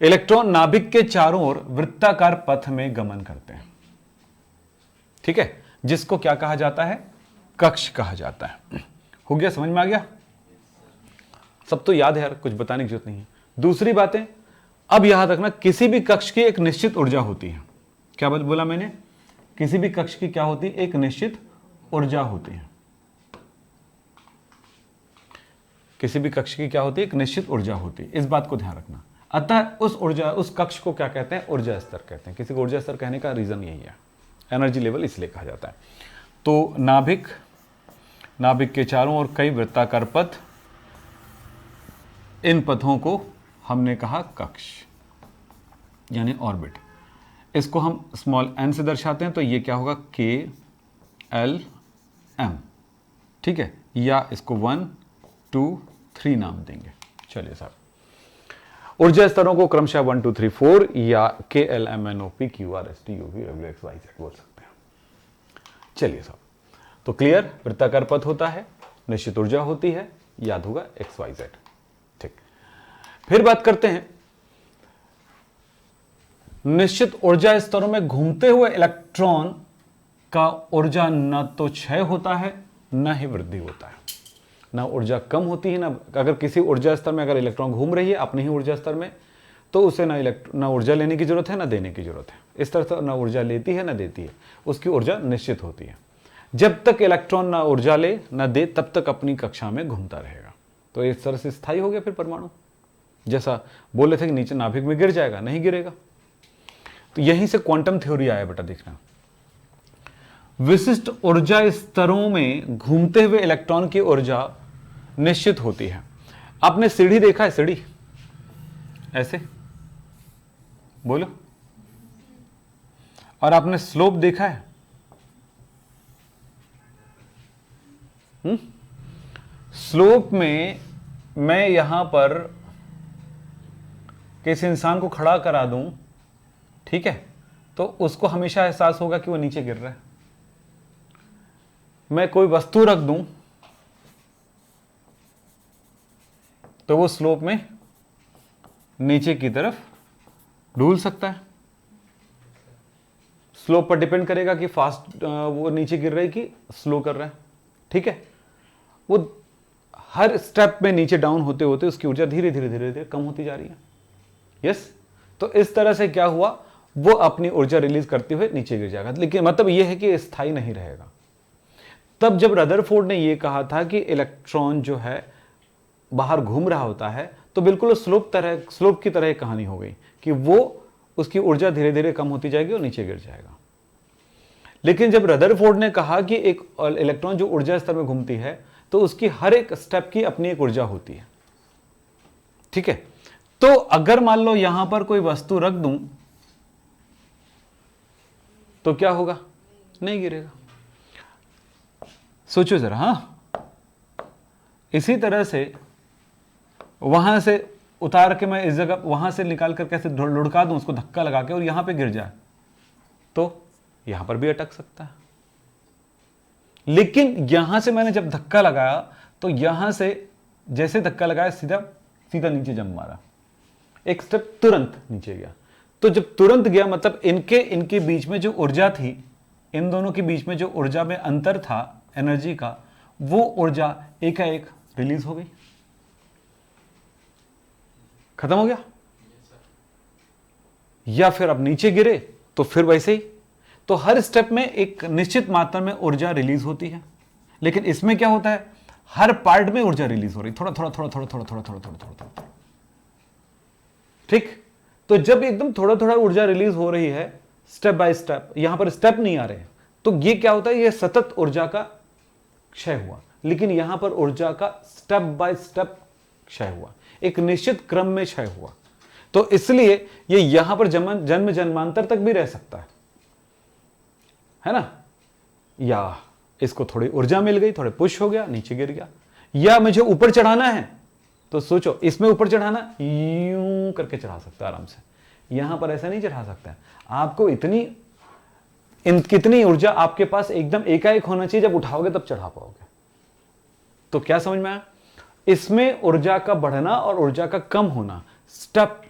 इलेक्ट्रॉन नाभिक के चारों ओर वृत्ताकार पथ में गमन करते हैं, ठीक है, जिसको क्या कहा जाता है, कक्ष कहा जाता है। हो गया, समझ में आ गया? सब तो याद है यार, कुछ बताने की जरूरत नहीं है। दूसरी बातें अब याद रखना, किसी भी कक्ष की एक निश्चित ऊर्जा होती है। क्या बात बोला मैंने? किसी भी कक्ष की क्या होती है, एक निश्चित ऊर्जा होती है। किसी भी कक्ष की क्या होती है, एक निश्चित ऊर्जा होती है, इस बात को ध्यान रखना। अतः उस कक्ष को क्या कहते हैं, ऊर्जा स्तर कहते हैं। किसी को ऊर्जा स्तर कहने का रीजन यही है, एनर्जी लेवल इसलिए कहा जाता है। तो नाभिक के चारों ओर कई वृत्ताकार पथ, इन पथों को हमने कहा कक्ष यानी ऑर्बिट। इसको हम स्मॉल n से दर्शाते हैं, तो ये क्या होगा, KLM, ठीक है, या इसको 1 2 3 नाम देंगे। चलिए साहब, ऊर्जा स्तरों को क्रमशः 1 2 3 4 या KLMNOP QRST UV WXYZ बोल सकते हैं। चलिए साहब, तो क्लियर, वृत्ताकार पथ होता है, निश्चित ऊर्जा होती है, याद होगा XYZ। ठीक, फिर बात करते हैं निश्चित ऊर्जा स्तरों में घूमते हुए इलेक्ट्रॉन का ऊर्जा न तो क्षय होता है न ही वृद्धि होता है, ना ऊर्जा कम होती है ना। अगर किसी ऊर्जा स्तर में अगर इलेक्ट्रॉन घूम रही है अपने ही ऊर्जा स्तर में, तो उसे ना ऊर्जा लेने की जरूरत है ना देने की जरूरत है। इस तरह से ना ऊर्जा लेती है ना देती है, उसकी ऊर्जा निश्चित होती है। जब तक इलेक्ट्रॉन ना ऊर्जा ले ना दे तब तक अपनी कक्षा में घूमता रहेगा। तो इस तरह से स्थायी हो गया फिर परमाणु। जैसा बोले थे कि नीचे नाभिक में गिर जाएगा, नहीं गिरेगा। तो यहीं से क्वांटम थ्योरी आया बेटा, देखना। विशिष्ट ऊर्जा स्तरों में घूमते हुए इलेक्ट्रॉन की ऊर्जा निश्चित होती है। आपने सीढ़ी देखा है, सीढ़ी ऐसे बोलो, और आपने स्लोप देखा है? स्लोप में मैं यहां पर किसी इंसान को खड़ा करा दूं, ठीक है, तो उसको हमेशा एहसास होगा कि वो नीचे गिर रहा है। मैं कोई वस्तु रख दूं तो वो स्लोप में नीचे की तरफ डूल सकता है। स्लोप पर डिपेंड करेगा कि फास्ट वो नीचे गिर रहा है कि स्लो कर रहा है, ठीक है। वो हर स्टेप में नीचे डाउन होते होते उसकी ऊर्जा धीरे धीरे धीरे धीरे कम होती जा रही है। यस, तो इस तरह से क्या हुआ, वो अपनी ऊर्जा रिलीज करते हुए नीचे गिर जाएगा। लेकिन मतलब ये है कि स्थायी नहीं रहेगा। तब जब रदरफोर्ड ने यह कहा था कि इलेक्ट्रॉन जो है बाहर घूम रहा होता है, तो बिल्कुल स्लोप की तरह कहानी हो गई कि वो उसकी ऊर्जा धीरे धीरे कम होती जाएगी और नीचे गिर जाएगा। लेकिन जब रदरफोर्ड ने कहा कि एक इलेक्ट्रॉन जो ऊर्जा स्तर में घूमती है, तो उसकी हर एक स्टेप की अपनी एक ऊर्जा होती है, ठीक है। तो अगर मान लो यहां पर कोई वस्तु रख दूं तो क्या होगा, नहीं गिरेगा। सोचो जरा, हां, इसी तरह से वहां से उतार के मैं इस जगह वहां से निकाल कर कैसे लुढ़का दूं उसको धक्का लगा के, और यहां पे गिर जाए तो यहां पर भी अटक सकता है। लेकिन यहां से मैंने जब धक्का लगाया तो यहां से जैसे धक्का लगाया सीधा नीचे जंप मारा, एक स्टेप तुरंत नीचे गया। तो जब तुरंत गया मतलब इनके बीच में जो ऊर्जा थी, इन दोनों के बीच में जो ऊर्जा में अंतर था एनर्जी का, वो ऊर्जा एकाएक रिलीज हो गई, खत्म हो गया। या फिर अब नीचे गिरे तो फिर वैसे ही। तो हर स्टेप में एक निश्चित मात्रा में ऊर्जा रिलीज होती है। लेकिन इसमें क्या होता है, हर पार्ट में ऊर्जा रिलीज हो रही, थोड़ा थोड़ा थोड़ा थोड़ा थोड़ा थोड़ा थोड़ा थोड़ा थोड़ा, ठीक। तो जब एकदम थोड़ा थोड़ा ऊर्जा रिलीज हो रही है स्टेप बाय स्टेप, यहां पर स्टेप नहीं आ रहे, तो ये क्या होता है, ये सतत ऊर्जा का क्षय हुआ। लेकिन यहां पर ऊर्जा का स्टेप बाय स्टेप क्षय हुआ। एक निश्चित क्रम में क्षय हुआ। तो इसलिए ये यहां पर जन्म जन्मांतर तक भी रह सकता है ना। या इसको थोड़ी ऊर्जा मिल गई, थोड़े पुश हो गया, नीचे गिर गया। या मुझे ऊपर चढ़ाना है तो सोचो, इसमें ऊपर चढ़ाना यूं करके चढ़ा सकता है आराम से, यहां पर ऐसा नहीं चढ़ा सकता है। आपको कितनी ऊर्जा आपके पास एकदम एकाएक होना चाहिए, जब उठाओगे तब चढ़ा पाओगे। तो क्या समझ में आया? इसमें ऊर्जा का बढ़ना और ऊर्जा का कम होना स्टेप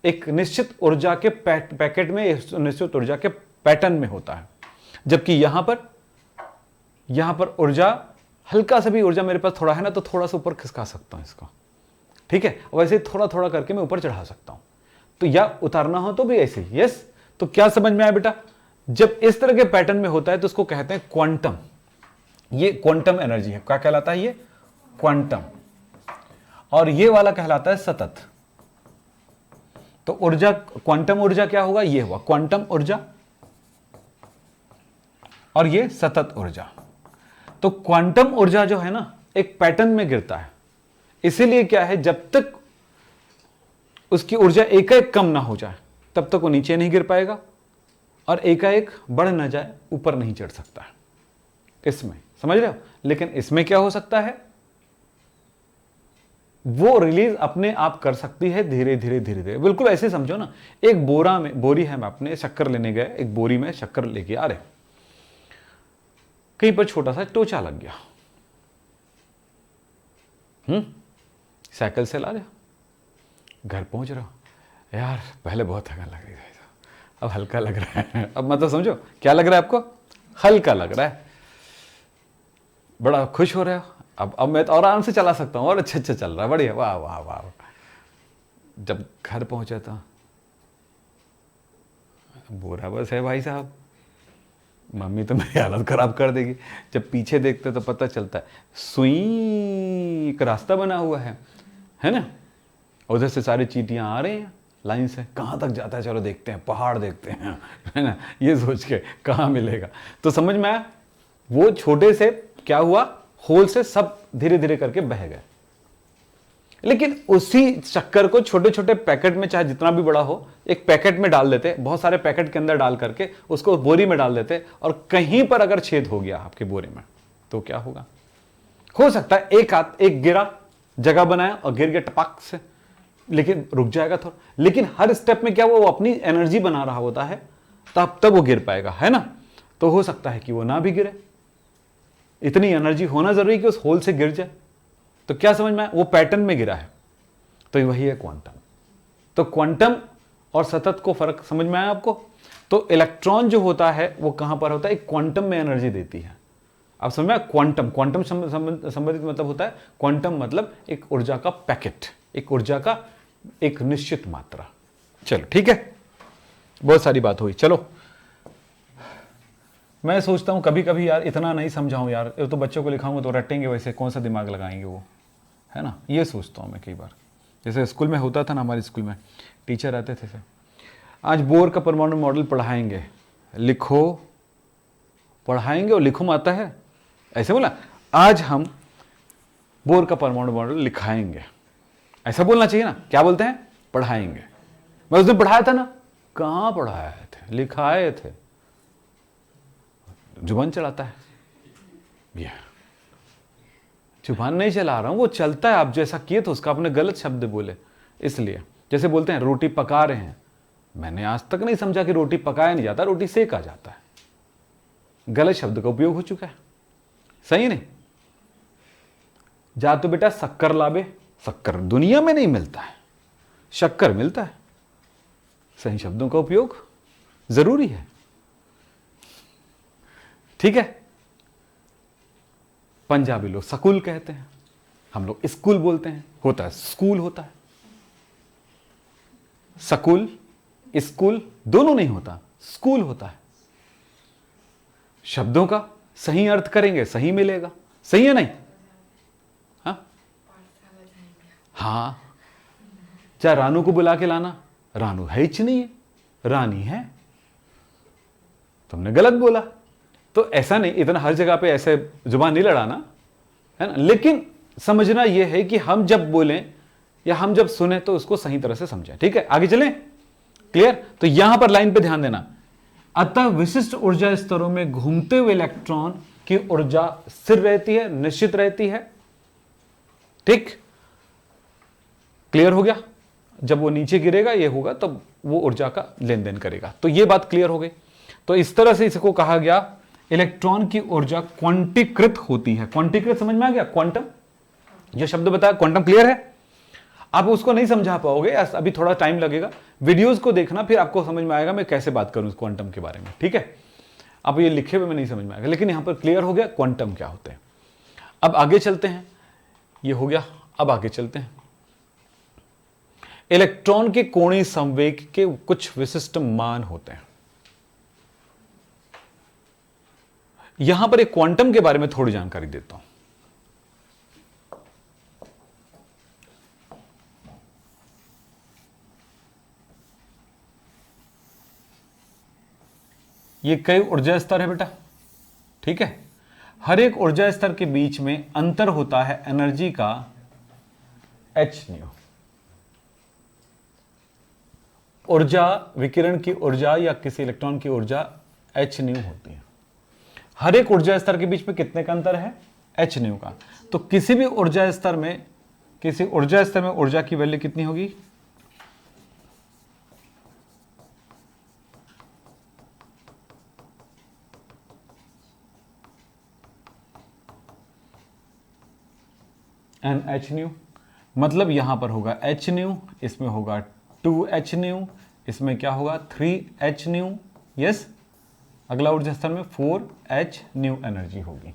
एक निश्चित ऊर्जा के पैकेट में, निश्चित ऊर्जा के पैटर्न में होता है। जबकि यहां पर ऊर्जा, हल्का सा भी ऊर्जा मेरे पास थोड़ा है ना, तो थोड़ा सा ऊपर खिसका सकता हूं इसको, ठीक है। वैसे थोड़ा थोड़ा करके मैं ऊपर चढ़ा सकता हूं। तो या उतारना हो तो भी ऐसे ही। यस, तो क्या समझ में आया बेटा? जब इस तरह के पैटर्न में होता है तो उसको कहते हैं क्वांटम। ये क्वांटम एनर्जी है। क्या कहलाता है ये? क्वांटम। और ये वाला कहलाता है सतत। तो ऊर्जा, क्वांटम ऊर्जा क्या होगा? ये हुआ क्वांटम ऊर्जा, और ये सतत ऊर्जा। तो क्वांटम ऊर्जा जो है ना, एक पैटर्न में गिरता है। इसीलिए क्या है, जब तक उसकी ऊर्जा एकाएक कम ना हो जाए तब तक वो नीचे नहीं गिर पाएगा, और एकाएक बढ़ ना जाए ऊपर नहीं चढ़ सकता है इसमें, समझ रहे हो। लेकिन इसमें क्या हो सकता है, वो रिलीज अपने आप कर सकती है धीरे धीरे धीरे धीरे। बिल्कुल ऐसे समझो ना, एक बोरी है, मैं अपने शक्कर लेने गए, एक बोरी में शक्कर लेके आ रहे, कहीं पर छोटा सा टोचा लग गया। साइकिल से ला रहे, घर पहुंच रहा हूं, यार पहले बहुत थकान लग रही है, अब हल्का लग रहा है। अब मतलब समझो क्या लग रहा है आपको? हल्का लग रहा है, बड़ा खुश हो रहे हो। अब मैं तो और आराम से चला सकता हूँ, और अच्छा चल रहा है, बढ़िया, वाह वाह वाह। जब घर पहुंचा था, बोरा बस है भाई साहब, मम्मी तो मेरी हालत खराब कर देगी। जब पीछे देखते तो पता चलता है सुई एक रास्ता बना हुआ है ना। उधर से सारी चींटियां आ रही हैं लाइन से, कहाँ तक जाता है, चलो देखते हैं, पहाड़ देखते हैं, है ना, ये सोच के कहाँ मिलेगा। तो समझ में आया, वो छोटे से क्या हुआ, होल से सब धीरे धीरे करके बह गए। लेकिन उसी शक्कर को छोटे छोटे पैकेट में, चाहे जितना भी बड़ा हो, एक पैकेट में डाल देते, बहुत सारे पैकेट के अंदर डाल करके उसको बोरी में डाल देते, और कहीं पर अगर छेद हो गया आपके बोरे में तो क्या होगा? हो सकता है एक गिरा, जगह बनाया और गिर गया टपक से, लेकिन रुक जाएगा थोड़ा। लेकिन हर स्टेप में क्या वो अपनी एनर्जी बना रहा होता है, तब वो गिर पाएगा, है ना। तो हो सकता है कि वो ना भी गिरे, इतनी एनर्जी होना जरूरी कि उस होल से गिर जाए। तो क्या समझ में आया? वो पैटर्न में गिरा है। तो वही है क्वांटम। तो क्वांटम और सतत को फर्क समझ में आया आपको? तो इलेक्ट्रॉन जो होता है वो कहां पर होता है? एक क्वांटम में एनर्जी देती है। आप समझ में आया? क्वांटम संबंधित मतलब होता है, क्वांटम मतलब एक ऊर्जा का पैकेट, एक ऊर्जा का एक निश्चित मात्रा। चलो ठीक है, बहुत सारी बात हुई। चलो, मैं सोचता हूं कभी कभी यार इतना नहीं समझाऊं यार, ये तो बच्चों को लिखाऊंगा तो रटेंगे, वैसे कौन सा दिमाग लगाएंगे वो, है ना। ये सोचता हूं मैं कई बार। जैसे स्कूल में होता था ना, हमारे स्कूल में टीचर आते थे, आज बोर का परमाणु मॉडल पढ़ाएंगे, लिखो, पढ़ाएंगे और लिखो में आता है, ऐसे बोला, आज हम बोर का परमाणु मॉडल लिखाएंगे, ऐसा बोलना चाहिए ना। क्या बोलते हैं? पढ़ाएंगे। मैं उस दिन पढ़ाया था ना, कहां पढ़ाए थे, लिखाए थे। जुबान चलाता है, ये जुबान नहीं चला रहा हूं, वो चलता है। आप जैसा किए तो उसका आपने गलत शब्द बोले, इसलिए। जैसे बोलते हैं रोटी पका रहे हैं, मैंने आज तक नहीं समझा कि रोटी पकाया नहीं जाता, रोटी सेका जाता है। गलत शब्द का उपयोग हो चुका है, सही नहीं। जा तो बेटा शक्कर लावे, शक्कर दुनिया में नहीं मिलता है, शक्कर मिलता है। सही शब्दों का उपयोग जरूरी है, ठीक है। पंजाबी लोग स्कूल कहते हैं, हम लोग स्कूल बोलते हैं, होता है स्कूल होता है। स्कूल स्कूल दोनों नहीं होता, स्कूल होता है। शब्दों का सही अर्थ करेंगे, सही मिलेगा, सही है नहीं? हाँ, चाहे रानू को बुला के लाना, रानू है ही नहीं है, रानी है, तुमने गलत बोला। तो ऐसा नहीं, इतना हर जगह पे ऐसे जुबान नहीं लड़ाना, है ना। लेकिन समझना यह है कि हम जब बोलें या हम जब सुने तो उसको सही तरह से समझें। ठीक है, आगे चलें। क्लियर? तो यहां पर लाइन पे ध्यान देना। अतः विशिष्ट ऊर्जा स्तरों में घूमते हुए इलेक्ट्रॉन की ऊर्जा स्थिर रहती है, निश्चित रहती है। ठीक, क्लियर हो गया? जब वो नीचे गिरेगा ये होगा तब वो ऊर्जा का लेन देन करेगा। तो ये बात क्लियर हो गई। तो इस तरह से इसको कहा गया इलेक्ट्रॉन की ऊर्जा क्वांटीकृत होती है। क्वांटीकृत समझ में आ गया? क्वांटम जो शब्द बताया, क्वांटम क्लियर है? आप उसको नहीं समझा पाओगे, अभी थोड़ा टाइम लगेगा, वीडियोस को देखना, फिर आपको समझ में आएगा मैं कैसे बात करूं क्वांटम के बारे में। ठीक है, अब ये लिखे हुए में नहीं समझ में आएगा, लेकिन यहां पर क्लियर हो गया क्वांटम क्या होते हैं। अब आगे चलते हैं, ये हो गया। अब आगे चलते हैं, इलेक्ट्रॉन के कोणीय संवेग के कुछ विशिष्ट मान होते हैं। यहां पर एक क्वांटम के बारे में थोड़ी जानकारी देता हूं। ये कई ऊर्जा स्तर है बेटा। ठीक है, हर एक ऊर्जा स्तर के बीच में अंतर होता है एनर्जी का एच न्यू। ऊर्जा, विकिरण की ऊर्जा या किसी इलेक्ट्रॉन की ऊर्जा एच न्यू होती है। हर एक ऊर्जा स्तर के बीच में कितने का अंतर है? एच न्यू का। तो किसी भी ऊर्जा स्तर में, किसी ऊर्जा स्तर में ऊर्जा की वैल्यू कितनी होगी? N H nu. मतलब यहां पर होगा एच न्यू, इसमें होगा 2h न्यू, इसमें क्या होगा 3h न्यू। यस, अगला ऊर्जा स्तर में 4h न्यू एनर्जी होगी।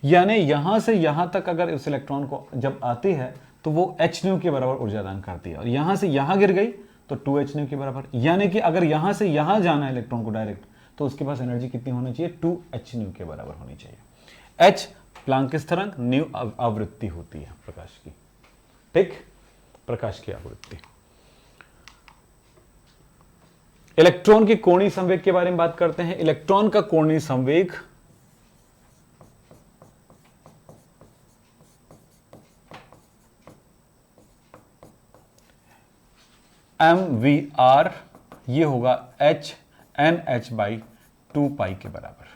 यानी यहां से यहां तक अगर इस इलेक्ट्रॉन को जब आती है तो वो h न्यू के बराबर ऊर्जा दान करती है, और यहां से यहां गिर गई तो 2h न्यू के बराबर। यानी कि अगर यहां से यहां जाना है इलेक्ट्रॉन को डायरेक्ट, तो उसके पास एनर्जी कितनी होनी चाहिए? 2h न्यू के बराबर होनी चाहिए। h प्लांक स्थिरांक, न्यू आवृत्ति होती है प्रकाश की। ठीक, प्रकाश की आवृत्ति। इलेक्ट्रॉन की कोणीय संवेग के बारे में बात करते हैं। इलेक्ट्रॉन का कोणीय संवेग mvr, ये होगा h nh बाई 2 पाई के बराबर।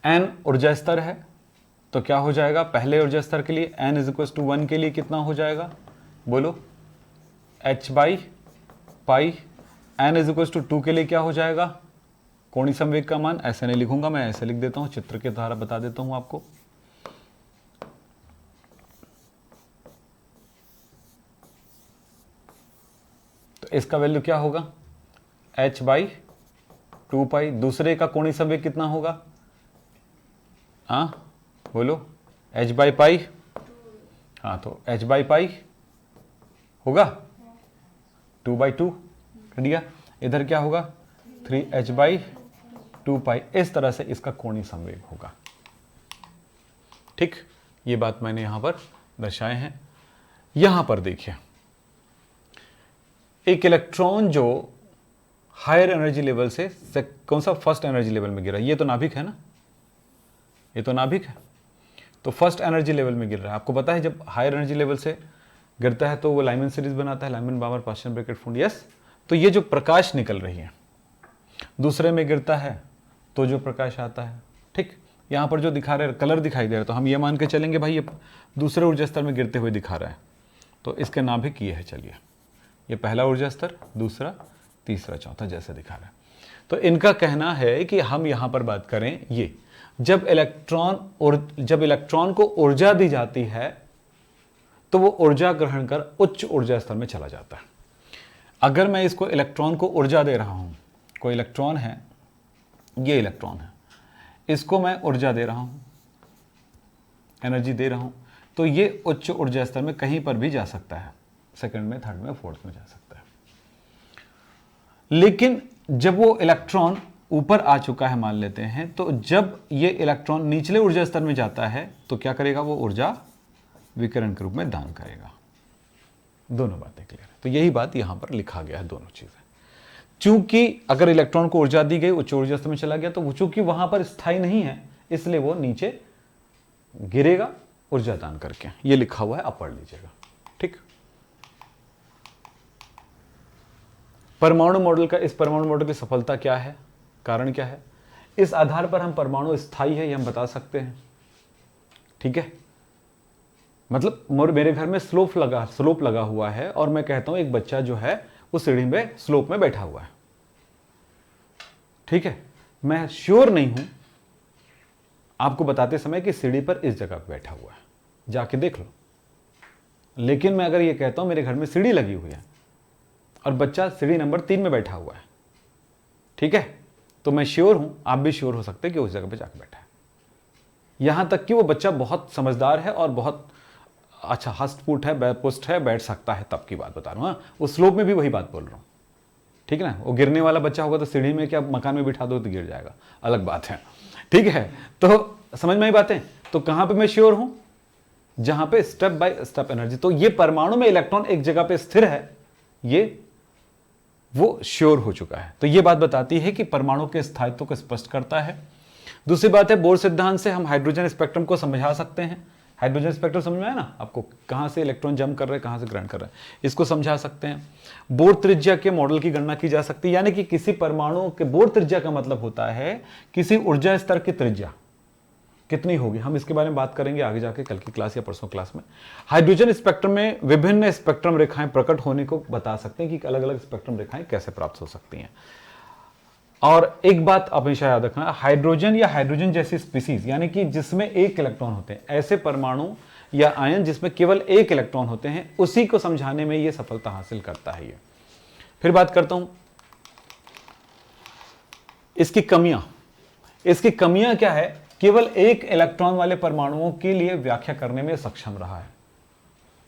n ऊर्जा स्तर है तो क्या हो जाएगा? पहले ऊर्जा स्तर के लिए n = 1 के लिए कितना हो जाएगा? बोलो, h बाई पाई। n = 2 के लिए क्या हो जाएगा? कोणीय संवेग का मान ऐसे नहीं लिखूंगा मैं, ऐसे लिख देता हूं, चित्र के द्वारा बता देता हूं आपको। तो इसका वैल्यू क्या होगा? h बाई 2 पाई। दूसरे का कोणीय संवेग कितना होगा? बोलो, h बाई पाई। हाँ, तो h बाई पाई होगा 2/2 कर दिया। इधर क्या होगा? 3h बाई 2 पाई। इस तरह से इसका कोणीय संवेग होगा। ठीक, ये बात मैंने यहां पर दर्शाए हैं। यहां पर देखिए, एक इलेक्ट्रॉन जो हायर एनर्जी लेवल से कौन सा फर्स्ट एनर्जी लेवल में गिरा, ये तो नाभिक है ना, ये तो नाभिक है, तो फर्स्ट एनर्जी लेवल में गिर रहा है। आपको पता है जब हायर एनर्जी लेवल से गिरता है तो वो लाइमन सीरीज बनाता है, लाइमन बावर पार्शियल ब्रैकेट फूंड। यस, तो ये जो प्रकाश निकल रही है, दूसरे में गिरता है तो जो प्रकाश आता है। ठीक, यहां पर जो दिखा रहे कलर दिखाई दे रहा है, तो हम ये मान के चलेंगे भाई ये दूसरे ऊर्जा स्तर में गिरते हुए दिखा रहा है, तो इसके नाभिक ये है। चलिए, ये पहला ऊर्जा स्तर, दूसरा, तीसरा, चौथा, जैसे दिखा रहा है। तो इनका कहना है कि हम यहां पर बात करें ये, जब इलेक्ट्रॉन को ऊर्जा दी जाती है तो वो ऊर्जा ग्रहण कर उच्च ऊर्जा स्तर में चला जाता है। अगर मैं इसको इलेक्ट्रॉन को ऊर्जा दे रहा हूं, कोई इलेक्ट्रॉन है, ये इलेक्ट्रॉन है, इसको मैं ऊर्जा दे रहा हूं, एनर्जी दे रहा हूं, तो ये उच्च ऊर्जा स्तर में कहीं पर भी जा सकता है, सेकंड में, थर्ड में, फोर्थ में जा सकता है। लेकिन जब वो इलेक्ट्रॉन ऊपर आ चुका है मान लेते हैं, तो जब ये इलेक्ट्रॉन निचले ऊर्जा स्तर में जाता है तो क्या करेगा? वो ऊर्जा विकिरण के रूप में दान करेगा। दोनों बातें क्लियर है। तो यही बात यहां पर लिखा गया है, दोनों चीजें। चूंकि अगर इलेक्ट्रॉन को ऊर्जा दी गई, उच्च ऊर्जा स्तर में चला गया, तो वो चूंकि वहां पर स्थायी नहीं है, इसलिए वो नीचे गिरेगा, ऊर्जा दान करके। ये लिखा हुआ है, आप पढ़ लीजिएगा। ठीक। परमाणु मॉडल का, इस परमाणु मॉडल की सफलता क्या है, कारण क्या है, इस आधार पर हम परमाणु स्थायी है ये हम बता सकते हैं। ठीक है, मतलब मेरे घर में स्लोप लगा हुआ है और मैं कहता हूं एक बच्चा जो है उस सीढ़ी में स्लोप में बैठा हुआ है। ठीक है, मैं श्योर नहीं हूं आपको बताते समय कि सीढ़ी पर इस जगह पर बैठा हुआ है, जाके देख लो। लेकिन मैं अगर ये कहता हूं मेरे घर में सीढ़ी लगी हुई है और बच्चा सीढ़ी नंबर 3 में बैठा हुआ है, ठीक है, तो मैं श्योर हूं, आप भी श्योर हो सकते हैं कि उस जगह पे जाकर बैठा है। यहां तक कि वो बच्चा बहुत समझदार है और बहुत अच्छा हस्तपुट है, पुष्ट है, बैठ सकता है, तब की बात बता रहा हूं। उस स्लोप में भी वही बात बोल रहा हूं। ठीक है ना, वो गिरने वाला बच्चा होगा तो सीढ़ी में क्या मकान में बिठा दो तो गिर जाएगा, अलग बात है। ठीक है, तो समझ में आई बातें। तो कहां पे मैं श्योर हूं, जहां पे स्टेप बाय स्टेप एनर्जी, तो ये परमाणु में इलेक्ट्रॉन एक जगह पे स्थिर है, ये वो श्योर हो चुका है। तो ये बात बताती है कि परमाणु के स्थायित्व को स्पष्ट करता है। दूसरी बात है, बोर सिद्धांत से हम हाइड्रोजन स्पेक्ट्रम को समझा सकते हैं। हाइड्रोजन स्पेक्ट्रम समझ में आया ना आपको, कहां से इलेक्ट्रॉन जंप कर रहे हैं, कहां से ग्रहण कर रहे हैं, इसको समझा सकते हैं। बोर त्रिज्या के मॉडल की गणना की जा सकती है, यानी कि किसी परमाणु के बोर त्रिज्या का मतलब होता है किसी ऊर्जा स्तर की त्रिज्या कितनी होगी। हम इसके बारे में बात करेंगे आगे जाके, कल की क्लास या परसों क्लास में। हाइड्रोजन स्पेक्ट्रम में विभिन्न स्पेक्ट्रम रेखाएं प्रकट होने को बता सकते हैं कि अलग अलग स्पेक्ट्रम रेखाएं कैसे प्राप्त हो सकती हैं। और एक बात हमेशा याद रखना, हाइड्रोजन या हाइड्रोजन जैसी स्पीसीज, यानी कि जिसमें एक इलेक्ट्रॉन होते हैं, ऐसे परमाणु या आयन जिसमें केवल एक इलेक्ट्रॉन होते हैं, उसी को समझाने में यह सफलता हासिल करता है। ये फिर बात करता हूं इसकी कमियां। इसकी कमियां क्या है, केवल एक इलेक्ट्रॉन वाले परमाणुओं के लिए व्याख्या करने में सक्षम रहा है।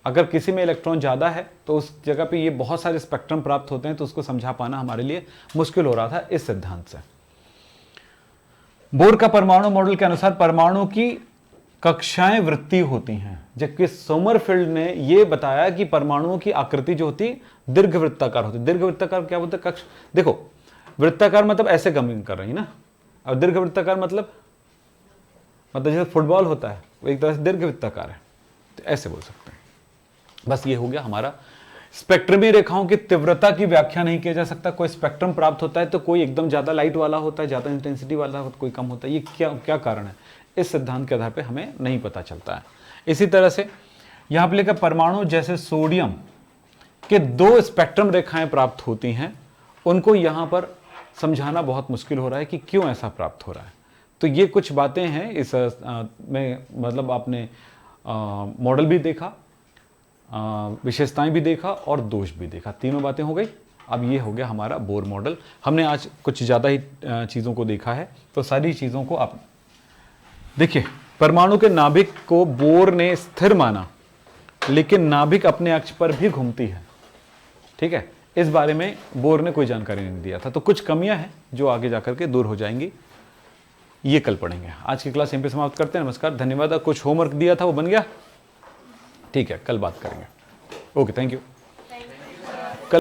अगर किसी में इलेक्ट्रॉन ज्यादा है तो उस जगह पे ये बहुत सारे स्पेक्ट्रम प्राप्त होते हैं, तो उसको समझा पाना हमारे लिए मुश्किल हो रहा था इस सिद्धांत से। बोर का परमाणु मॉडल के अनुसार परमाणु की कक्षाएं वृत्तीय होती हैं, जबकि सोमरफील्ड ने यह बताया कि परमाणुओं की आकृति जो होती दीर्घवृत्ताकार होती। दीर्घवृत्ताकार क्या बोलते हैं, कक्ष, देखो वृत्ताकार मतलब ऐसे गमिंग कर रही है ना, और दीर्घवृत्ताकार मतलब जैसे फुटबॉल होता है वो एक तरह से दीर्घवृत्ताकार है, तो ऐसे बोल सकते हैं। बस ये हो गया हमारा। स्पेक्ट्रमी रेखाओं की तीव्रता की व्याख्या नहीं किया जा सकता। कोई स्पेक्ट्रम प्राप्त होता है तो कोई एकदम ज्यादा लाइट वाला होता है, ज्यादा इंटेंसिटी वाला होता है, कोई कम होता है। ये क्या कारण है, इस सिद्धांत के आधार पर हमें नहीं पता चलता है। इसी तरह से यहां पर लेकर परमाणु जैसे सोडियम के 2 स्पेक्ट्रम रेखाएं प्राप्त होती हैं, उनको यहां पर समझाना बहुत मुश्किल हो रहा है कि क्यों ऐसा प्राप्त हो रहा है। तो ये कुछ बातें हैं इस में, मतलब आपने मॉडल भी देखा, विशेषताएं भी देखा और दोष भी देखा, तीनों बातें हो गई। अब ये हो गया हमारा बोर मॉडल। हमने आज कुछ ज़्यादा ही चीज़ों को देखा है, तो सारी चीज़ों को आप देखिए। परमाणु के नाभिक को बोर ने स्थिर माना, लेकिन नाभिक अपने अक्ष पर भी घूमती है। ठीक है, इस बारे में बोर ने कोई जानकारी नहीं दिया था। तो कुछ कमियां हैं जो आगे जाकर के दूर हो जाएंगी, ये कल पढ़ेंगे। आज की क्लास यहीं पे समाप्त करते हैं। नमस्कार, धन्यवाद। कुछ होमवर्क दिया था वो बन गया, ठीक है, कल बात करेंगे। Okay, thank you.